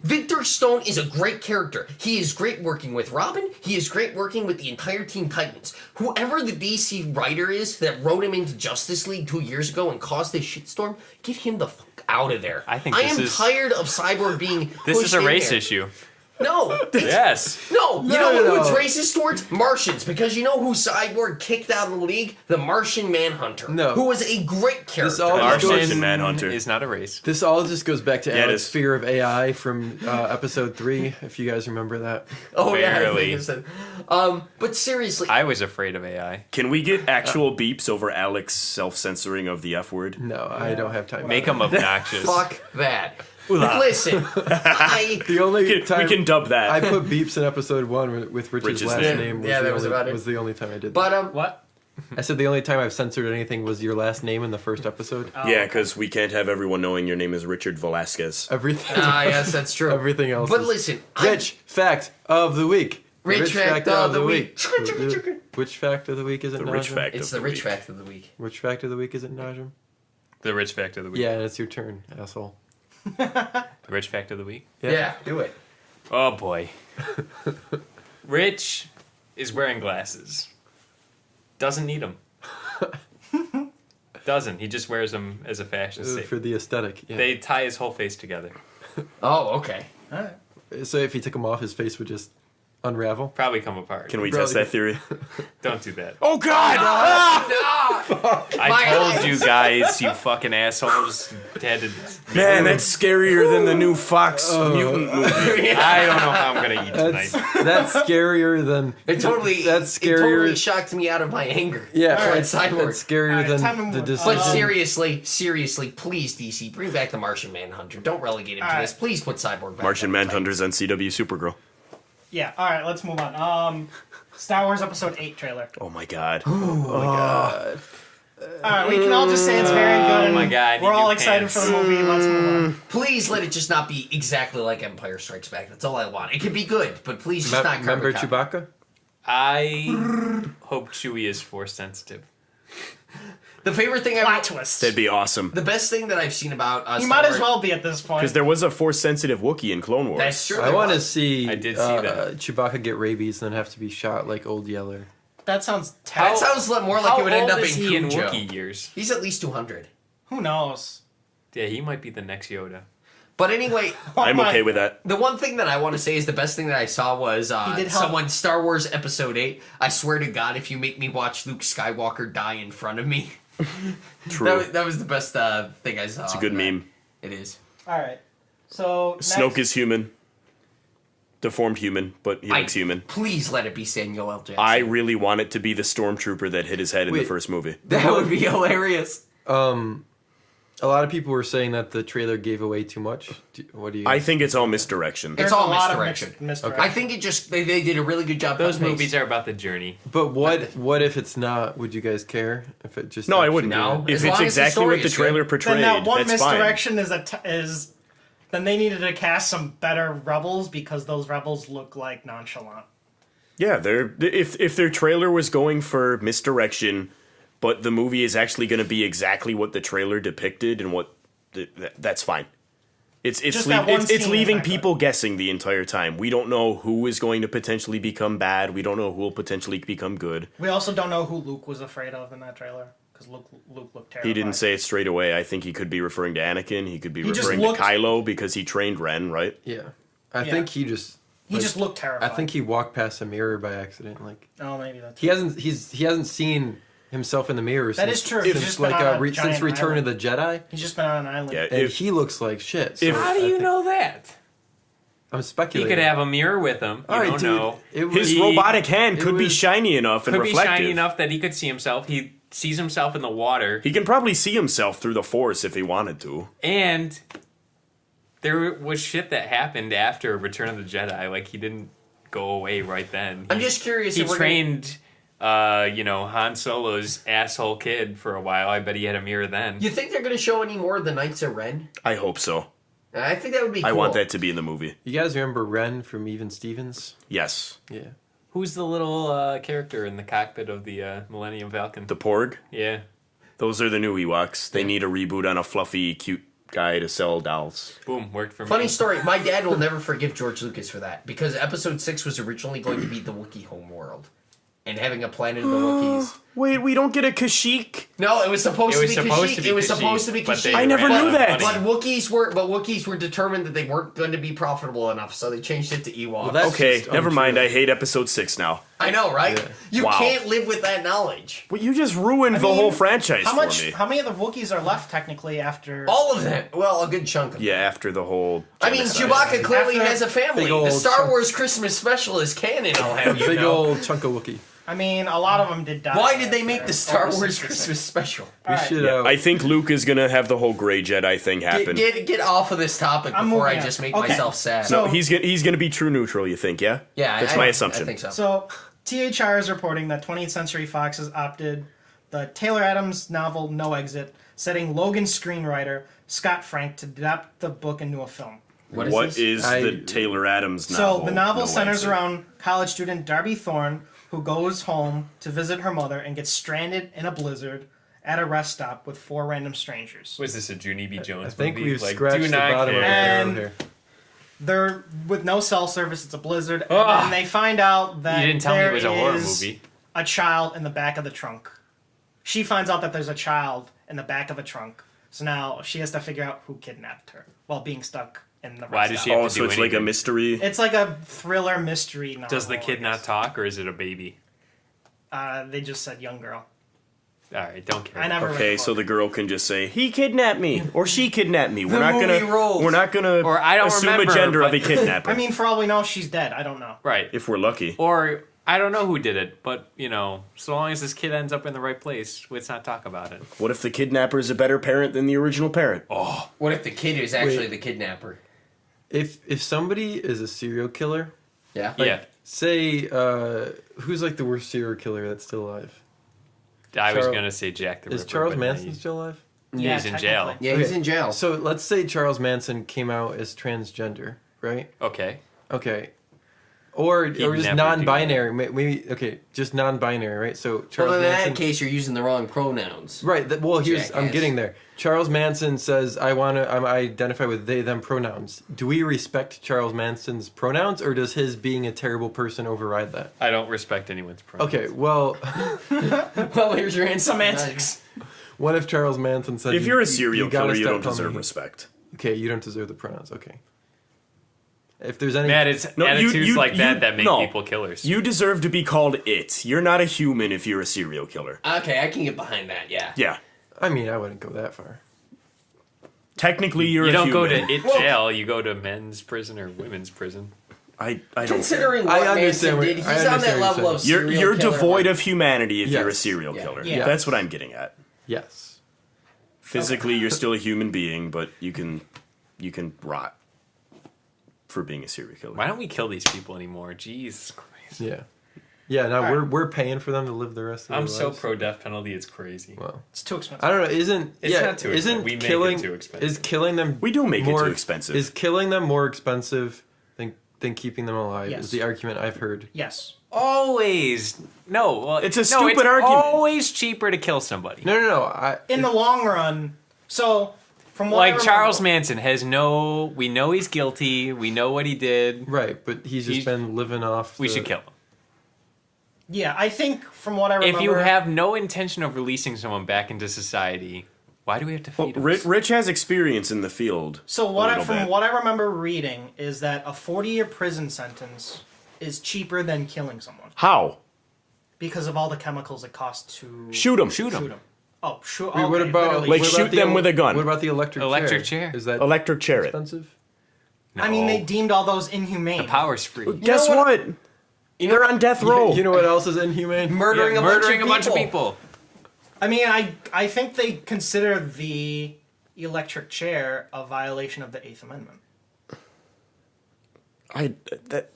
Victor Stone is a great character. He is great working with Robin. He is great working with the entire Teen Titans. Whoever the DC writer is that wrote him into Justice League 2 years ago and caused this shitstorm, get him the fuck out of there. I think I this am is- tired of Cyborg being This is pushed a in race there. issue. No. Yes. No, you know who no. it's racist towards? Martians, because you know who Cyborg kicked out of the league? The Martian Manhunter. No. Who was a great character. all just Martian goes- Manhunter. is not a race. this all just goes back to Yeah, it Alex's is. fear of AI from episode 3, if you guys remember that. Oh yeah, I Barely. think I said. But seriously, I was afraid of AI. Can we get actual beeps over Alex self-censoring of the F word? No, I don't have time. Make them obnoxious. fuck that. Listen, The only We time can dub that. I put beeps in episode 1 with Rich's Rich's last name. name. Yeah, that was about it. Was the only time I did. but What? I said the only time I've censored anything was your last name in the first episode. Yeah, because we can't have everyone knowing your name is Richard Velasquez. Everything. yes, that's true. Everything else. But is listen, Rich fact of the week. Rich fact of the week. Which fact of the week is it? The rich Najim? fact It's of the the rich week. fact of the week. Which fact of the week is it, Najim? The rich fact of the week. Yeah, and it's your turn, asshole. The rich fact of the week. Yeah, do it. Oh boy. Rich is wearing glasses. Doesn't need them. Doesn't. He just wears them as a fashion For statement. the aesthetic. Yeah. They tie his whole face together. Oh, okay. All right. So if he took them off, his face would just unravel. Probably come apart. Can we Bro, test that theory? Don't do that. Oh God! I My told eyes. you guys, you fucking assholes. Had to, Man, that's scarier than the new Fox mutant movie. I don't know how I'm gonna eat That's tonight. that's scarier than. It totally. That's It totally scarier. shocked me out of my anger. Yeah, All right, that's, Cyborg. that's scarier Alright, time to than move the on. decision. But seriously, please, DC, bring back the Martian Manhunter. Don't relegate him to All this. right. Please put Cyborg back. Martian on the title. Manhunter's on CW Supergirl. Yeah. All right. Let's move on. Star Wars Episode 8 trailer. Oh my God. God. All right. We can all just say it's very good. Oh my God, I We're need all new excited pants. for the movie. Let's move on. Please let it just not be exactly like Empire Strikes Back. That's all I want. It can be good, but please just not Remember carbon copy. Chewbacca? I hope Chewie is force sensitive. The favorite thing Plot twist. That'd be awesome. the best thing that I've seen about He Star might as Wars- well be at this point. Because there was a force-sensitive Wookiee in Clone Wars. That's true. I there want to was. see, I did see that. Chewbacca get rabies and then have to be shot like Old Yeller. That sounds That terrible. sounds more like How it would end old up is in he in Cujo. Wookiee years? He's at least 200. Who knows? Yeah, he might be the next Yoda. But anyway, I'm Oh my- okay with that. the one thing that I want to say is the best thing that I saw was did help. someone Star Wars Episode 8. I swear to God, if you make me watch Luke Skywalker die in front of me, True. that was the best thing I saw. It's a good meme. It is. All right. So Snoke next- is human. Deformed human, but he looks human. Please let it be Samuel L. Jackson. I really want it to be the stormtrooper that hit his head in the Wait. first movie. That would be hilarious. A lot of people were saying that the trailer gave away too much. What do you? I think it's all misdirection. It's There's all a lot misdirection. of misdirection. I think it just they did a really good job. Those cutting movies paste. are about the journey. But what if it's not? Would you guys care if it just? No, I actually wouldn't. did No. it? As If long it's as the exactly story what the is trailer good. portrayed, then that one that's fine. misdirection is then they needed to cast some better rebels because those rebels look like nonchalant. Yeah, if their trailer was going for misdirection, but the movie is actually going to be exactly what the trailer depicted and what that's fine. It's Just that one it's scene leaving is not people guessing the entire time. We don't know who is going to potentially become bad. We don't know who will potentially become good. We also don't know who Luke was afraid of in that trailer because Luke looked terrified. He didn't say it straight away. I think he could be referring to Anakin. He could be just referring looked- to Kylo because he trained Ren, right? Yeah, I Yeah. think he just. He just looked I terrified. think he walked past a mirror by accident. Like Oh, maybe that's. he hasn't. He hasn't seen himself in the mirror. That since, is true. He's Since just been like on a since giant Return island. of the Jedi, He's just been on an island. Yeah, and if, he looks like shit. So If- How do I you think- know that? I'm He speculating. could have a mirror with him. You All right, don't dude, know. It was, his He- robotic hand it could be was- shiny enough and Could be reflective. shiny enough that he could see himself. He sees himself in the water. He can probably see himself through the Force if he wanted to. And there was shit that happened after Return of the Jedi. Like, he didn't go away right then. I'm just curious. He if we're trained, Han Solo's asshole kid for a while. I bet he had a mirror then. You think they're going to show any more of the Knights of Ren? I hope so. I think that would be cool. I want that to be in the movie. You guys remember Ren from Even Stevens? Yes. Yeah. Who's the little character in the cockpit of the Millennium Falcon? The Porg? Yeah. Those are the new Ewoks. They need a reboot on a fluffy, cute guy to sell dolls. Boom. Worked for me. Funny story. My dad will never forgive George Lucas for that because Episode 6 was originally going to be the Wookiee homeworld and having a planet of the Wookiees. Wait, we don't get a Kashyyyk? No, it was supposed It to was be supposed Kashyyyk. to be It was Kashyyyk, supposed to be but they Kashyyyk. I never ran knew out of that. money. But Wookiees were determined that they weren't going to be profitable enough, so they changed it to Ewoks. Well, that's Okay, just never mind. untrue. I hate episode 6 now. I know, right? Yeah. You Wow. can't live with that knowledge. Well, you just ruined the mean, whole franchise How for much? me. How many of the Wookiees are left technically after? All of them. Well, a good chunk of them. Yeah, after the whole. I mean, genocide. Chewbacca clearly After has a family. big The old Star chunk- Wars Christmas special is canon, I'll have you Big know. old chunk of Wookiee. I mean, a lot of them did die. Why did they make the after Star Order Wars 66. Christmas special? We Alright. should. I think Luke is gonna have the whole gray Jedi thing happen. Get off of this topic I'm before I moving on. just make Okay. myself sad. So- No, he's gonna be true neutral. You think? Yeah. yeah, that's I- my I assumption. think so. So, THR is reporting that 20th Century Fox has opted the Taylor Adams novel No Exit, setting Logan screenwriter Scott Frank to adapt the book into a film. What What this? is I- the Taylor Adams novel? So the novel No centers Exit. around college student Darby Thorne, who goes home to visit her mother and gets stranded in a blizzard at a rest stop with 4 random strangers. Was this a Junie B. I Jones think movie? we've Like, scratched do the not bottom of the care. And- barrel here. They're with no cell service. It's a blizzard, Ugh. and they find out that You didn't tell me it there was a horror is movie. a child in the back of the trunk. She finds out that there's a child in the back of a trunk. So now she has to figure out who kidnapped her while being stuck in the rest Why does stop. she have Oh, to so do it's like a anything? mystery. It's like a thriller mystery novel. Does the kid I not guess. talk, or is it a baby? They just said young girl. All right, don't care. I never read Okay, the so book. the girl can just say he kidnapped me or she kidnapped me. We're not movie gonna rules. we're not gonna Or I don't assume remember, a gender of but- a kidnapper. I mean, for all we know, she's dead. I don't know. Right. if we're lucky. Or I don't know who did it, but so long as this kid ends up in the right place, let's not talk about it. What if the kidnapper is a better parent than the original parent? Oh, What if the kid is actually Wait. the kidnapper? If somebody is a serial killer, Yeah. Yeah, say who's like the worst serial killer that's still alive? I was Charles- gonna say Jack the Ripper. Is Charles but Manson he's- still alive? Yeah, He's in jail. technically. Yeah, he's Okay. in jail. So let's say Charles Manson came out as transgender, right? Okay. Okay. Or He'd just never non-binary. Maybe okay, just non-binary, right? So Charles Well, in Manson. that case, you're using the wrong pronouns. Right. Well, I'm Jackass. getting there. Charles Manson says, I identify with they, them pronouns. Do we respect Charles Manson's pronouns, or does his being a terrible person override that? I don't respect anyone's pronouns. Okay, well, Well, here's your answer. Semantics. what if Charles Manson said, if you're a serial gotta killer, you stop don't calling deserve me- respect. Okay, you don't deserve the pronouns. Okay. If there's any, Matt, it's No, attitudes like that you- that make no. people killers. You deserve to be called it. You're not a human if you're a serial killer. Okay, I can get behind that. Yeah. Yeah. I mean, I wouldn't go that far. Technically, you're You a don't go human. to it Well- jail. You go to men's prison or women's prison. I don't. Considering I what understand Manson what- did, he's I on that understand what level you're of saying. serial You're killer devoid where- of humanity if you're a Yes. serial Yeah. killer. Yeah. That's what I'm getting at. Yes. Physically, you're still a human being, but you can rot for being a serial killer. Why don't we kill these people anymore? Jesus Christ. Yeah. Yeah. Now All right. we're paying for them to live the rest of their I'm lives. so pro death penalty. It's crazy. Well, It's too expensive. I don't know. Isn't It's yeah? not too expensive. Isn't We make it killing too expensive. is killing them? We do make it more too expensive. Is killing them more expensive than keeping them alive? Yes. Is the argument I've heard. Yes. Always. No. Well, It's a no, stupid it's argument. always cheaper to kill somebody. No. In the long run, so from what I Like remember- Charles Manson has no. We know he's guilty. We know what he did. Right, but he's just He's- been living off. We the- should kill him. Yeah, I think from what I remember, If you have no intention of releasing someone back into society, why do we have to Well, feed him? Rich has experience in the field. So a what little from bit. what I remember reading is that a 40-year prison sentence is cheaper than killing someone How? because of all the chemicals it costs to Shoot them. Shoot 'em. shoot them. Oh, shoot. Wait, what okay, about literally Like, what shoot. shoot about them with a gun. What about the electric chair? Is that Electric chair it. expensive? No. I mean, they deemed all those inhumane. the power's free. Guess know what? They're on death row. You know what else is inhumane? Murdering, Murdering a bunch of people. I mean, I think they consider the electric chair a violation of the Eighth Amendment.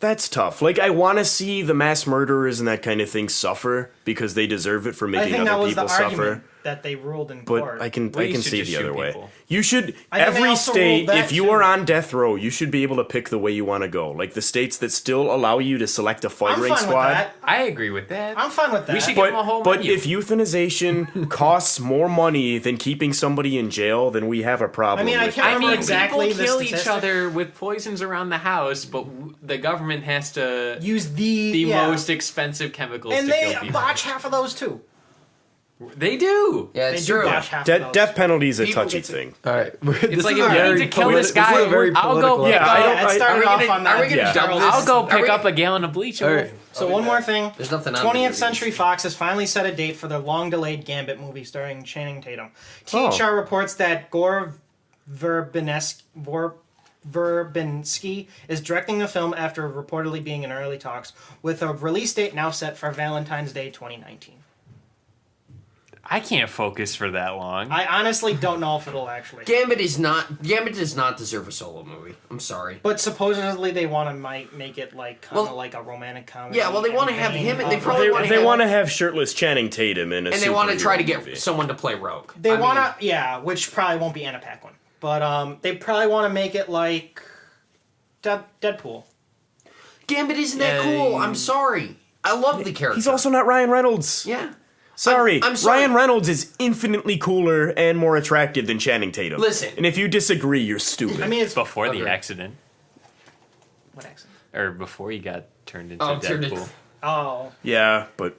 That's tough. Like, I want to see the mass murderers and that kind of thing suffer because they deserve it for I making think that other was the people argument suffer. that they ruled in court. But I can We should see just the other shoot way. people. You should I think they every also state, ruled that if you too. are on death row, you should be able to pick the way you want to go. Like the states that still allow you to select a I'm firing fine squad. with that. I agree with that. I'm fine with that. We should give them a But whole but menu. if euthanization costs more money than keeping somebody in jail, then we have a problem. I mean, I with can't that. I remember mean, exactly people the kill each statistic. other with poisons around the house, but the government has to Use the most expensive chemicals and to they kill people. botch half of those too. They do. Yeah, They it's do true. botch half of those. Death penalty is a People touchy get to- thing. All right, It's like if you need to kill this guy, This is a very I'll go. political Yeah, episode. I don't- It started are we off gonna- on that. are we gonna Yeah. double I'll this? go Are pick we- up a gallon of bleach. All right. So one more thing. There's nothing on 20th video Century games. Fox has finally set a date for their long-delayed Gambit movie starring Channing Tatum. Oh. THR reports that Gore Verbinski is directing the film after reportedly being in early talks, with a release date now set for Valentine's Day 2019. I can't focus for that long. I honestly don't know if it'll actually. Gambit does not deserve a solo movie. I'm sorry. But supposedly they want to make it like kind of Well, like a romantic comedy. yeah, well, they wanna have him, and they probably wanna They have- want to have shirtless Channing Tatum in a And they want to superhero try to get movie. someone to play Rogue. They I want mean, to, yeah, which probably won't be Anna Paquin. But they probably want to make it like Deadpool. Gambit isn't that cool. I'm sorry. I love the character. He's also not Ryan Reynolds. yeah. Sorry. I'm sorry. Ryan Reynolds is infinitely cooler and more attractive than Channing Tatum. Listen. And if you disagree, you're stupid. I mean, it's before the Okay. accident, what accent? or before he got turned into Oh, Deadpool. turned into- Oh, yeah, but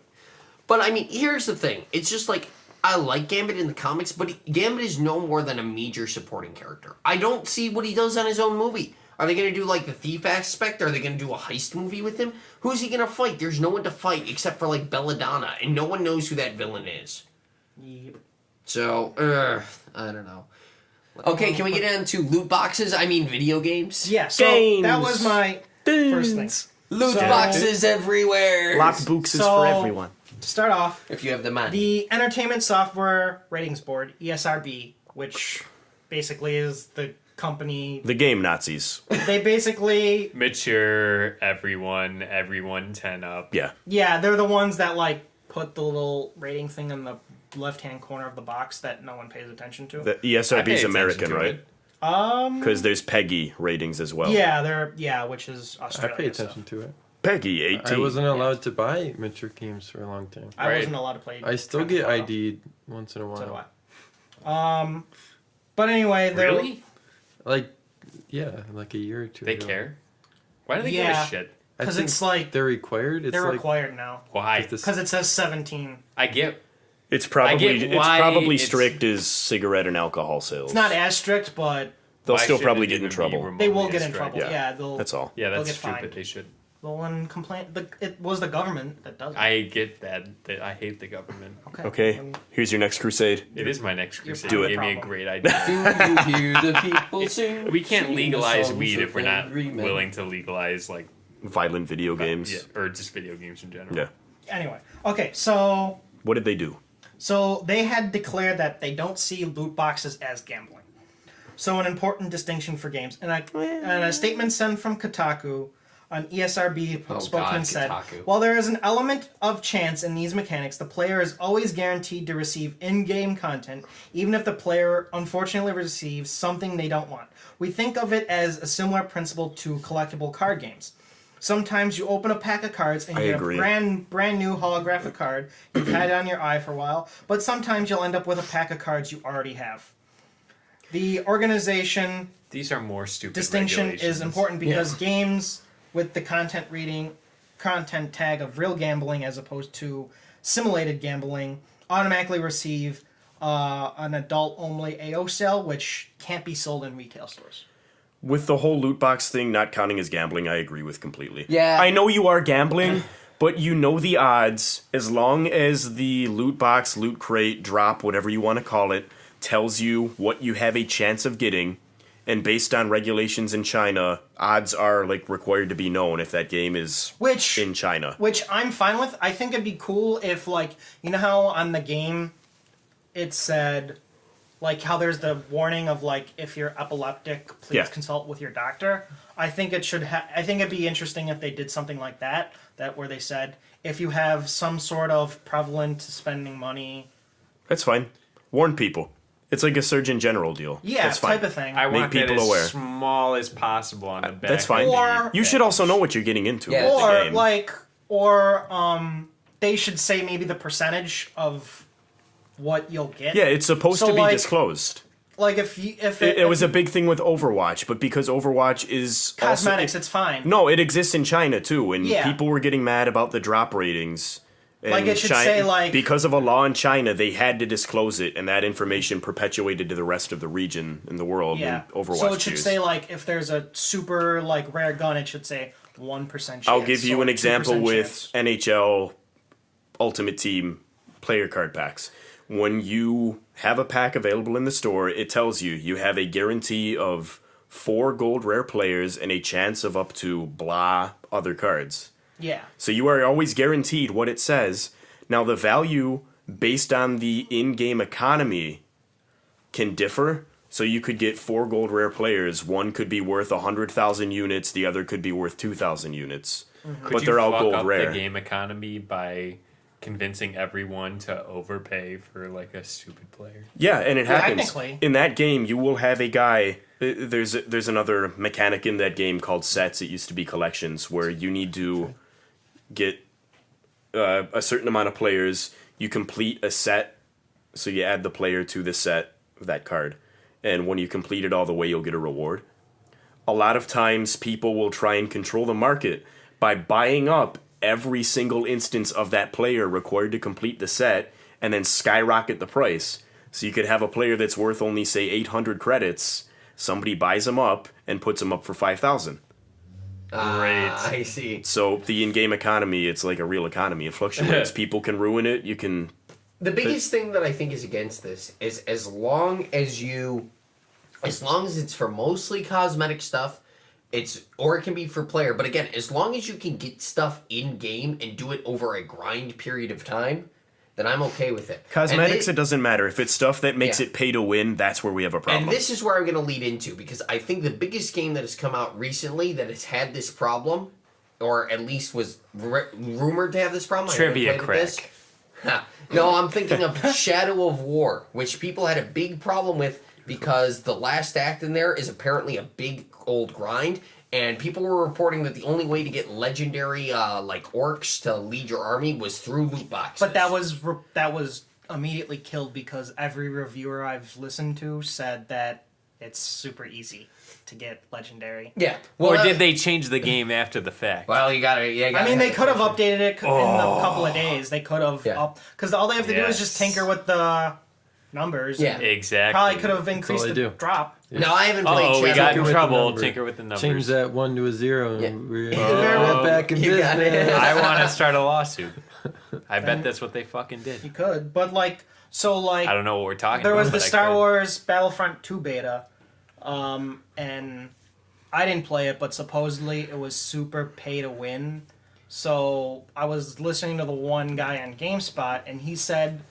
But I mean, here's the thing. It's just like I like Gambit in the comics, but Gambit is no more than a major supporting character. I don't see what he does on his own movie. Are they going to do like the thief aspect? Are they going to do a heist movie with him? Who's he going to fight? There's no one to fight except for like Belladonna, and no one knows who that villain is. yep. So, I don't know. Okay, can we get into loot boxes? I mean, video games. Yeah. So Games. that was my first thing. Loot So- boxes everywhere. locked books is So- for everyone. To start off, If you have the money. the Entertainment Software Ratings Board (ESRB), which basically is the company, The game Nazis. they basically, Mature, everyone 10 up. Yeah. yeah, they're the ones that like put the little rating thing in the left-hand corner of the box that no one pays attention to. The I pay ESRB is attention American, to right? it. Because there's PEGI ratings as well. Yeah, which is I Australia. pay attention to it. PEGI 18. I wasn't allowed to buy mature games for a long time. I Right. wasn't allowed to play. I still Grand get Theft Auto. ID'd once in a So do while. I. But anyway, they're Really? Like, yeah, like a year or two They ago. care? Why do they give Yeah. a shit? I 'Cause think it's like- they're required. It's they're like required now Why? if this- because it says 17. I get. It's I probably get it's why probably it's- strict as cigarette and alcohol sales. It's not as strict, but They'll why still should probably it get in even be trouble. they will remotely get in strict? trouble. Yeah. Yeah, they'll. That's all. Yeah, They'll that's get stupid. fined. They should. The one complaint. It was the government that does it. I get that. I hate the government. Okay, Um, here's your next crusade. It is my next crusade. Do You it. gave me a Problem. great idea. Do you hear the people sing? We can't Sing the legalize songs weed of if we're not every man. willing to legalize like Violent video games. yeah, or just video games in general. Yeah. Anyway, okay, so What did they do? they had declared that they don't see loot boxes as gambling. So an important distinction for games. And a statement sent from Kotaku, an ESRB Oh, spokesman God, said, Kotaku. while there is an element of chance in these mechanics, the player is always guaranteed to receive in-game content, even if the player unfortunately receives something they don't want. We think of it as a similar principle to collectible card games. Sometimes you open a pack of cards and I you have agree. a brand new holographic card. You've had it on your eye for a while, but sometimes you'll end up with a pack of cards you already have. The organization These are more stupid distinction is regulations. important because games with the content tag of real gambling as opposed to simulated gambling automatically receive an adult-only AO sale, which can't be sold in retail stores. With the whole loot box thing not counting as gambling, I agree with completely. Yeah. I know you are gambling, But you know the odds, as long as the loot box, loot crate, drop, whatever you want to call it, tells you what you have a chance of getting. And based on regulations in China, odds are like required to be known if that game is in China. Which I'm fine with. I think it'd be cool if, like, you know how on the game it said, like, how there's the warning of, like, if you're epileptic, please consult with your doctor. I think it should I think it'd be interesting if they did something like that where they said, if you have some sort of prevalent spending money. That's fine. Warn people. It's like a Surgeon General deal. Yeah, that's fine. type of thing. I want people that as aware. small as possible on the back. That's fine. You should also know what you're getting into. Yeah. with the game. They should say maybe the percentage of what you'll get. Yeah, it's supposed to be disclosed. Like if it was a big thing with Overwatch, but because Overwatch is cosmetics, it's fine. No, it exists in China too, and people were getting mad about the drop ratings. And like it should say like because of a law in China, they had to disclose it, and that information perpetuated to the rest of the region in the world. Yeah. In Overwatch. So it should say like if there's a super like rare gun, it should say 1% chance. I'll give you an example with chance. NHL Ultimate Team player card packs. When you have a pack available in the store, it tells you have a guarantee of 4 gold rare players and a chance of up to blah other cards. Yeah. So you are always guaranteed what it says. Now the value based on the in-game economy can differ. So you could get 4 gold rare players. One could be worth 100,000 units. The other could be worth 2,000 units. Mm-hmm. But they're all gold up rare. The game economy by convincing everyone to overpay for like a stupid player. Yeah, and it happens. Technically. In that game, you will have a guy. There's another mechanic in that game called sets. It used to be collections, where you need to get a certain amount of players. You complete a set, so you add the player to the set of that card. And when you complete it all the way, you'll get a reward. A lot of times, people will try and control the market by buying up every single instance of that player required to complete the set and then skyrocket the price. So you could have a player that's worth only, say, 800 credits. Somebody buys them up and puts them up for 5,000. Great. I see. So the in-game economy, it's like a real economy. It fluctuates. People can ruin it. You can... The biggest thing that I think is against this is as long as it's for mostly cosmetic stuff, or it can be for player, but again, as long as you can get stuff in game and do it over a grind period of time, then I'm okay with it. Cosmetics, it doesn't matter. If it's stuff that makes it pay to win, that's where we have a problem. And this is where I'm going to lead into, because I think the biggest game that has come out recently that has had this problem, or at least was rumored to have this problem. Trivia crack. No, I'm thinking of Shadow of War, which people had a big problem with because the last act in there is apparently a big old grind, and people were reporting that the only way to get legendary like orcs to lead your army was through loot boxes. But that was immediately killed because every reviewer I've listened to said that it's super easy to get legendary. Yeah. Well, or did they change the game after the fact? Well, you gotta. I mean, they could have updated it in a couple of days. They could have, because all they have to do is just tinker with the numbers. Yeah, exactly. Probably could have increased the drop. Yeah. No, I haven't played. Oh, we got in with trouble. Tinker with the numbers. Change that 1 to a 0. Yeah. We're back in business. I want to start a lawsuit. I bet that's what they fucking did. You could, but I don't know what we're talking about. There was the Star Wars Battlefront 2 beta, and I didn't play it, but supposedly it was super pay to win. So I was listening to the one guy on GameSpot, and he said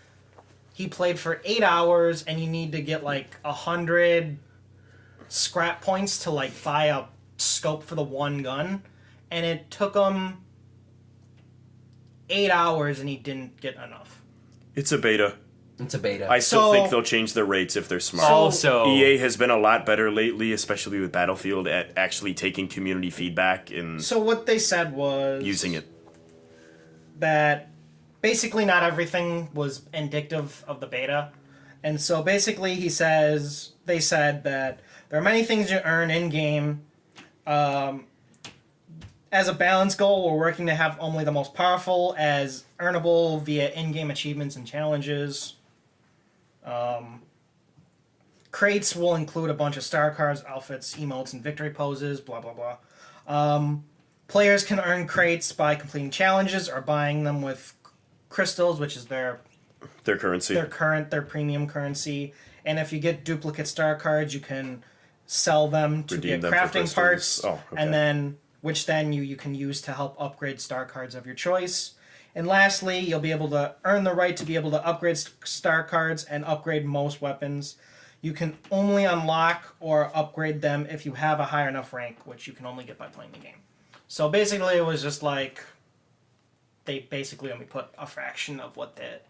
he played for 8 hours, and you need to get 100 scrap points to buy a scope for the one gun, and it took him 8 hours, and he didn't get enough. It's a beta. It's a beta. I still think they'll change their rates if they're smart. Also, EA has been a lot better lately, especially with Battlefield, at actually taking community feedback and So what they said was using it. That basically not everything was indicative of the beta. And so basically they said that there are many things you earn in-game. As a balance goal, we're working to have only the most powerful as earnable via in-game achievements and challenges. Crates will include a bunch of star cards, outfits, emotes, and victory poses, blah, blah, blah. Players can earn crates by completing challenges or buying them with crystals, which is their currency. their premium currency. And if you get duplicate star cards, you can sell them to Redeem get them for crafting crystals. parts, Oh, okay. and then you can use to help upgrade star cards of your choice. And lastly, you'll be able to earn the right to be able to upgrade star cards and upgrade most weapons. You can only unlock or upgrade them if you have a high enough rank, which you can only get by playing the game. So basically, it was just like they basically only put a fraction of what the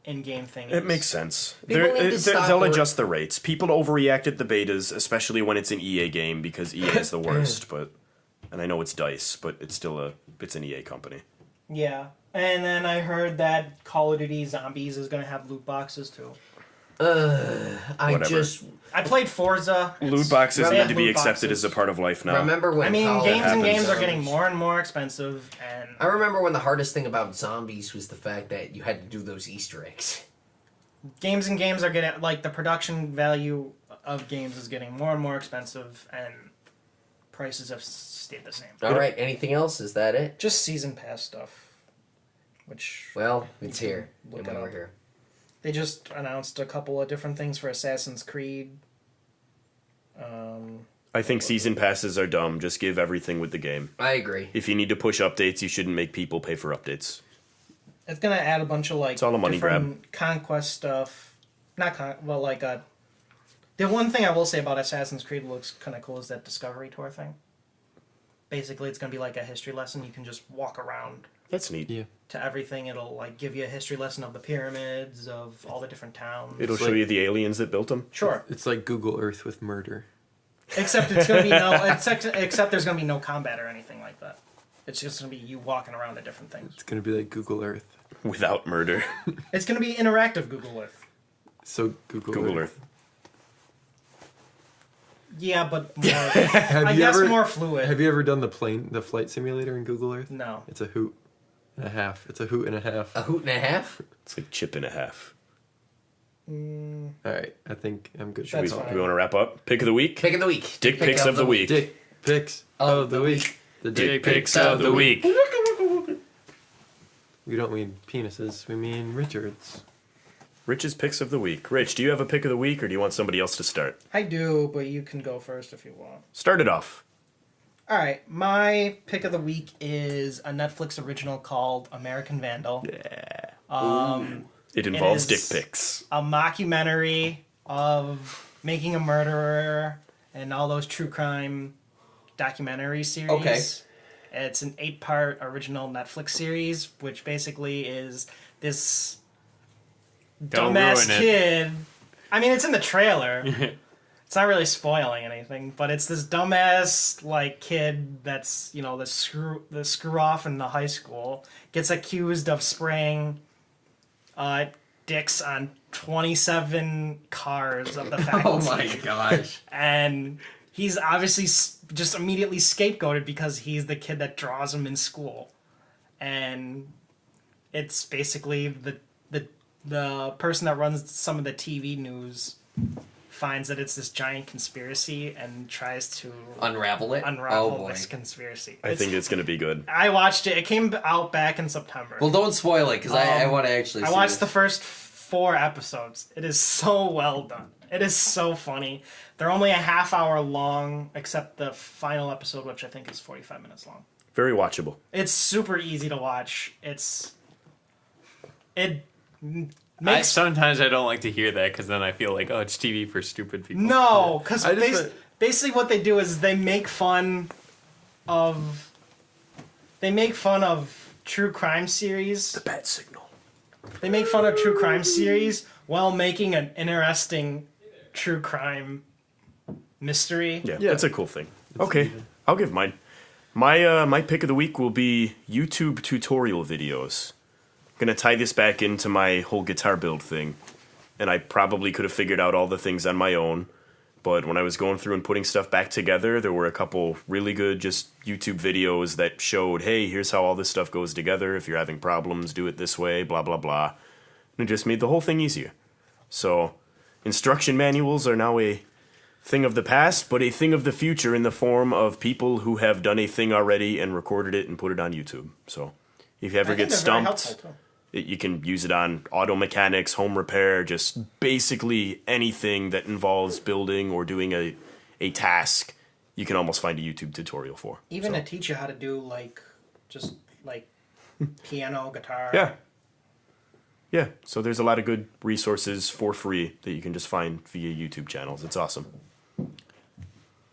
in-game thing is. It makes sense. People need to stop They'll or- adjust the rates. People overreact at the betas, especially when it's an EA game, because EA is the worst. And I know it's DICE, but it's still it's an EA company. Yeah. And then I heard that Call of Duty Zombies is going to have loot boxes too. Whatever. I played Forza. Loot boxes They need have to be loot accepted boxes. as a part of life now. Remember when I mean, Call games and happens. games are getting more and more expensive, and I remember when the hardest thing about zombies was the fact that you had to do those Easter eggs. games and games are getting, like, the production value of games is getting more and more expensive, and prices have stayed the same. All right, anything else? Is that it? Just season pass stuff, which Well, it's here. Look And it we're up. here. they just announced a couple of different things for Assassin's Creed. I think season passes are dumb. Just give everything with the game. I agree. If you need to push updates, you shouldn't make people pay for updates. It's gonna add a bunch of like It's all a money different conquest stuff. The one thing I will say about Assassin's Creed looks kind of cool is that Discovery Tour thing. Basically, it's gonna be like a history lesson. You can just walk around That's neat. Yeah. to everything. It'll like give you a history lesson of the pyramids, of all the different towns. It'll It's show like- you the aliens that built them. Sure, It's like Google Earth with murder. except it's gonna be no. Except there's gonna be no combat or anything like that. It's just gonna be you walking around to different things. It's gonna be like Google Earth. Without murder. It's gonna be interactive Google Earth. So Google Earth. Yeah, but more, Have I you guess ever more fluid. have you ever done the flight simulator in Google Earth? No. It's a hoot and a half. It's a hoot and a half. A hoot and a half? It's a chip and a half. All right, I think I'm good. That's Do fine. we want to wrap up? Pick of the week? Pick of the week. Dick pics of the week. Dick pics of the week. The Dick pics of the week. We don't mean penises. We mean Richards. Rich's picks of the week. Rich, do you have a pick of the week, or do you want somebody else to start? I do, but you can go first if you want. Start it off. All right, my pick of the week is a Netflix original called American Vandal. It involves is- dick pics. A mockumentary of making a murderer and all those true crime documentary series. Okay. It's an 8-part original Netflix series, which basically is this Don't dumbass ruin it. kid. I mean, it's in the trailer. It's not really spoiling anything, but it's this dumbass like kid that's the screw off in the high school gets accused of spraying dicks on 27 cars of the faculty. Oh my gosh. And he's obviously just immediately scapegoated because he's the kid that draws him in school, and it's basically the person that runs some of the TV news finds that it's this giant conspiracy and tries to Unravel it? unravel Oh boy. this conspiracy. I think it's going to be good. I watched it. It came out back in September. Well, don't spoil it, because I want to actually I see watched the this. first 4 episodes. It is so well done. It is so funny. They're only a half hour long, except the final episode, which I think is 45 minutes long. Very watchable. It's super easy to watch. It makes Sometimes I don't like to hear that because then I feel like, oh, it's TV for stupid people. no, because I just went- basically what they do is they make fun of true crime series. Bad signal. They make fun of true crime series while making an interesting true crime mystery. Yeah, Yeah. that's a cool thing. Okay, I'll give mine. My pick of the week will be YouTube tutorial videos. I'm gonna tie this back into my whole guitar build thing, and I probably could have figured out all the things on my own, but when I was going through and putting stuff back together, there were a couple really good just YouTube videos that showed, hey, here's how all this stuff goes together. If you're having problems, do it this way, blah, blah, blah. And it just made the whole thing easier. So, instruction manuals are now a thing of the past, but a thing of the future in the form of people who have done a thing already and recorded it and put it on YouTube. So if you ever I get think they're very stumped, helpful, too. you can use it on auto mechanics, home repair, just basically anything that involves building or doing a task. You can almost find a YouTube tutorial for. Even so. to teach you how to do just piano, guitar. Yeah, so there's a lot of good resources for free that you can just find via YouTube channels. It's awesome.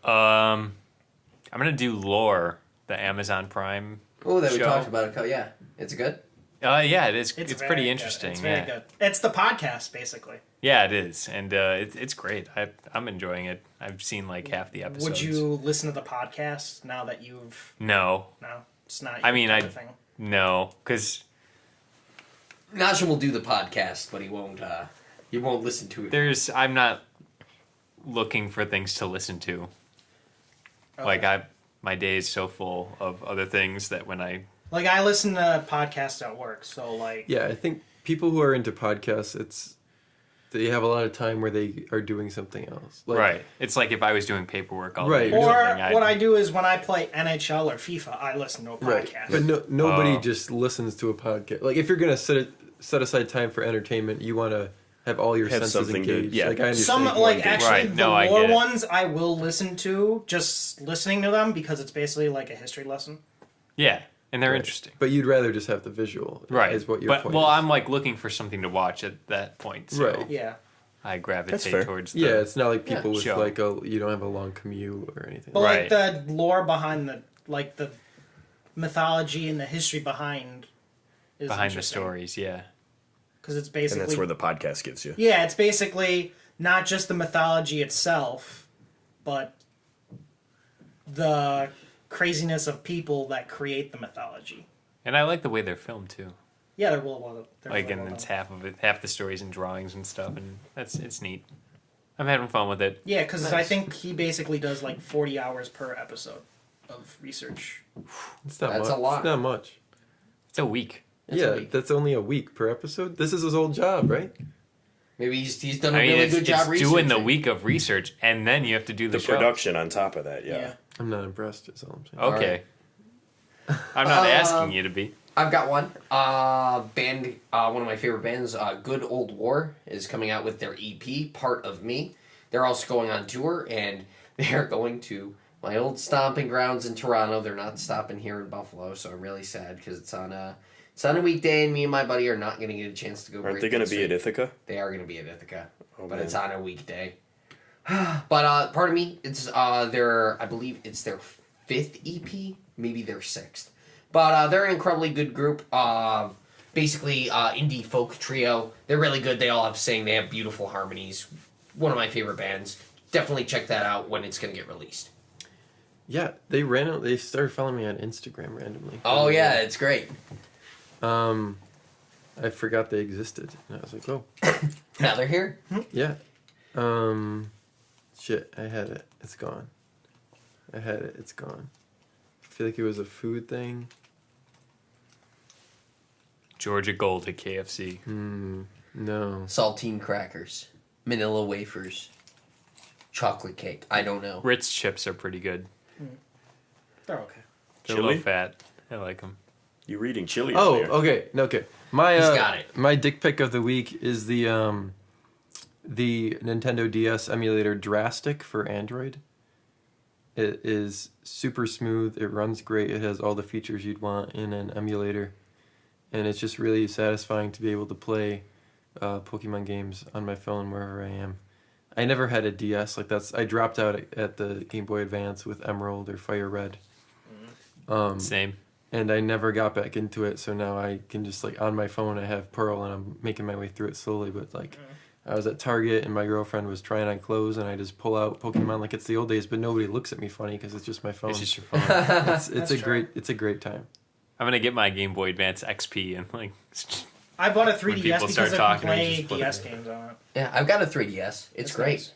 I'm gonna do Lore, the Amazon Prime. Oh, that we show. talked about it. Yeah, it's good. Yeah, it is. It's very pretty good. interesting. It's very good. It's the podcast, basically. Yeah, it is, and it's great. I'm enjoying it. I've seen like half the episodes. Would you listen to the podcast now that you've... No, it's not your I mean, type of thing. no, because Najim will do the podcast, but he won't. He won't listen to it. I'm not looking for things to listen to. Okay. Like my day is so full of other things that when I I listen to podcasts at work, so Yeah, I think people who are into podcasts, they have a lot of time where they are doing something else. right, it's like if I was doing paperwork all Right. day or Or something. what I do is when I play NHL or FIFA, I listen to a podcast. But nobody Oh. just listens to a podcast. Like if you're gonna set aside time for entertainment, you want to have all your Have senses something to- engaged. yeah. Like I understand. Some actually Right, the no, I lore get it. ones I will listen to just listening to them because it's basically like a history lesson. Yeah, and they're Right. interesting. But you'd rather just have the visual, Right. Is what your but point well, is. I'm like looking for something to watch at that point. So Right. Yeah. I That's gravitate fair. towards the Yeah, it's not like people with show. like you don't have a long commute or anything. But Right. the lore behind the mythology and the history behind is behind the stories. Yeah. because it's And basically that's where the podcast gives you. yeah, it's basically not just the mythology itself, but the craziness of people that create the mythology. And I like the way they're filmed too. Yeah, they're well. They're Like, really and well it's done. half the stories and drawings and stuff, and it's neat. I'm having fun with it. Yeah, because I Nice. think he basically does like 40 hours per episode of research. It's not That's much. a lot. It's not much. It's a week. That's a yeah, week. that's only a week per episode. This is his old job, right? Maybe he's done a I mean, really it's, good job it's doing the researching. week of research, and then you have to do the, The show. production on top of that, yeah. I'm not impressed. Is all I'm saying. Okay. I'm not asking you to be. I've got one. Band, one of my favorite bands, Good Old War, is coming out with their EP, Part of Me. They're also going on tour, and they're going to my old stomping grounds in Toronto. They're not stopping here in Buffalo, so I'm really sad because it's on a weekday, and me and my buddy are not going to get a chance to go. Aren't break they going to that be at straight. Ithaca? They are going to be at Ithaca, Oh, but man. it's on a weekday. But Part of Me, it's I believe it's their 5th EP, maybe their 6th. But they're an incredibly good group. Basically, indie folk trio. They're really good. They all have saying. They have beautiful harmonies. One of my favorite bands. Definitely check that out when it's going to get released. Yeah, they started following me on Instagram randomly. Oh yeah, it's great. I forgot they existed, and I was like, oh, Now they're here. yeah. Shit, I had it. It's gone. I had it. It's gone. I feel like it was a food thing. Georgia Gold at KFC. No. Saltine crackers, Manila wafers, chocolate cake. I don't know. Ritz chips are pretty good. They're okay. They're Chili? low fat. I like them. You reading chili Oh, over there. okay. No, okay. My He's got it. My dick pic of the week is the Nintendo DS emulator Drastic for Android. It is super smooth. It runs great. It has all the features you'd want in an emulator, and it's just really satisfying to be able to play Pokemon games on my phone wherever I am. I never had a DS like that's. I dropped out at the Game Boy Advance with Emerald or Fire Red. Same. And I never got back into it, so now I can just like on my phone I have Pearl and I'm making my way through it slowly. But like, I was at Target and my girlfriend was trying on clothes and I just pull out Pokemon like it's the old days, but nobody looks at me funny because it's just my phone. It's just your phone. It's That's a true. great time. I'm gonna get my Game Boy Advance XP and like. I bought a When 3DS people because start I can talking, we play just put it DS in. games on it. Yeah, I've got a 3DS. It's great. nice.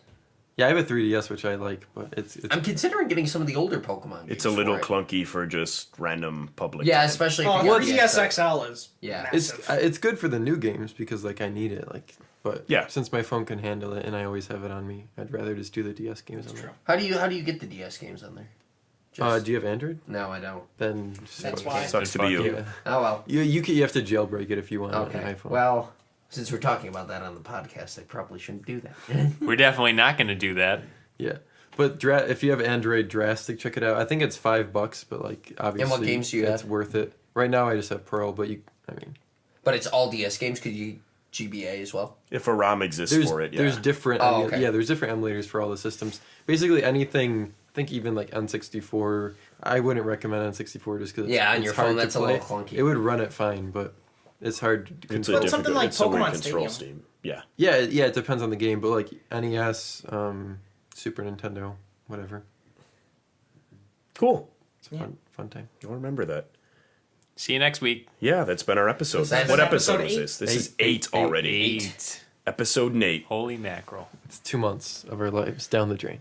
Yeah, I have a 3DS which I like, but it's I'm considering getting some of the older Pokemon games. It's a little for it. clunky for just random public. Yeah, time. especially Oh, if the you're 3DS XL is Yeah. it's massive. good for the new games because like I need it. Like But Yeah. since my phone can handle it and I always have it on me, I'd rather just do the DS games on True. there. How do you get the DS games on there? Do you have Android? No, I don't. Then That's fuck why. it. Sucks to be you. Yeah. Oh well. You have to jailbreak it if you want Okay. an iPhone. Well, since we're talking about that on the podcast, I probably shouldn't do that. We're definitely not going to do that. Yeah, but if you have Android Drastic, check it out. I think it's $5, but like obviously, games do you it's have? worth it. Right now, I just have Pearl, but But it's all DS games. Could you GBA as well? If a ROM exists there's for it, yeah. there's different Oh, okay. there's different emulators for all the systems. Basically, anything. I think even like N64. I wouldn't recommend N64 just because Yeah, on it's your hard phone, to that's a play. little clunky. It would run it fine, but it's hard to It's control. a different, something like it's a weird Pokemon control Stadium. scheme. Yeah. Yeah, it depends on the game, but like NES, Super Nintendo, whatever. Cool. It's a fun time. You'll remember that. See you next week. Yeah, that's been our episode. That's What episode episode was eight? this? This is 8 already. 8. Episode 8. Holy mackerel. It's 2 months of our lives down the drain.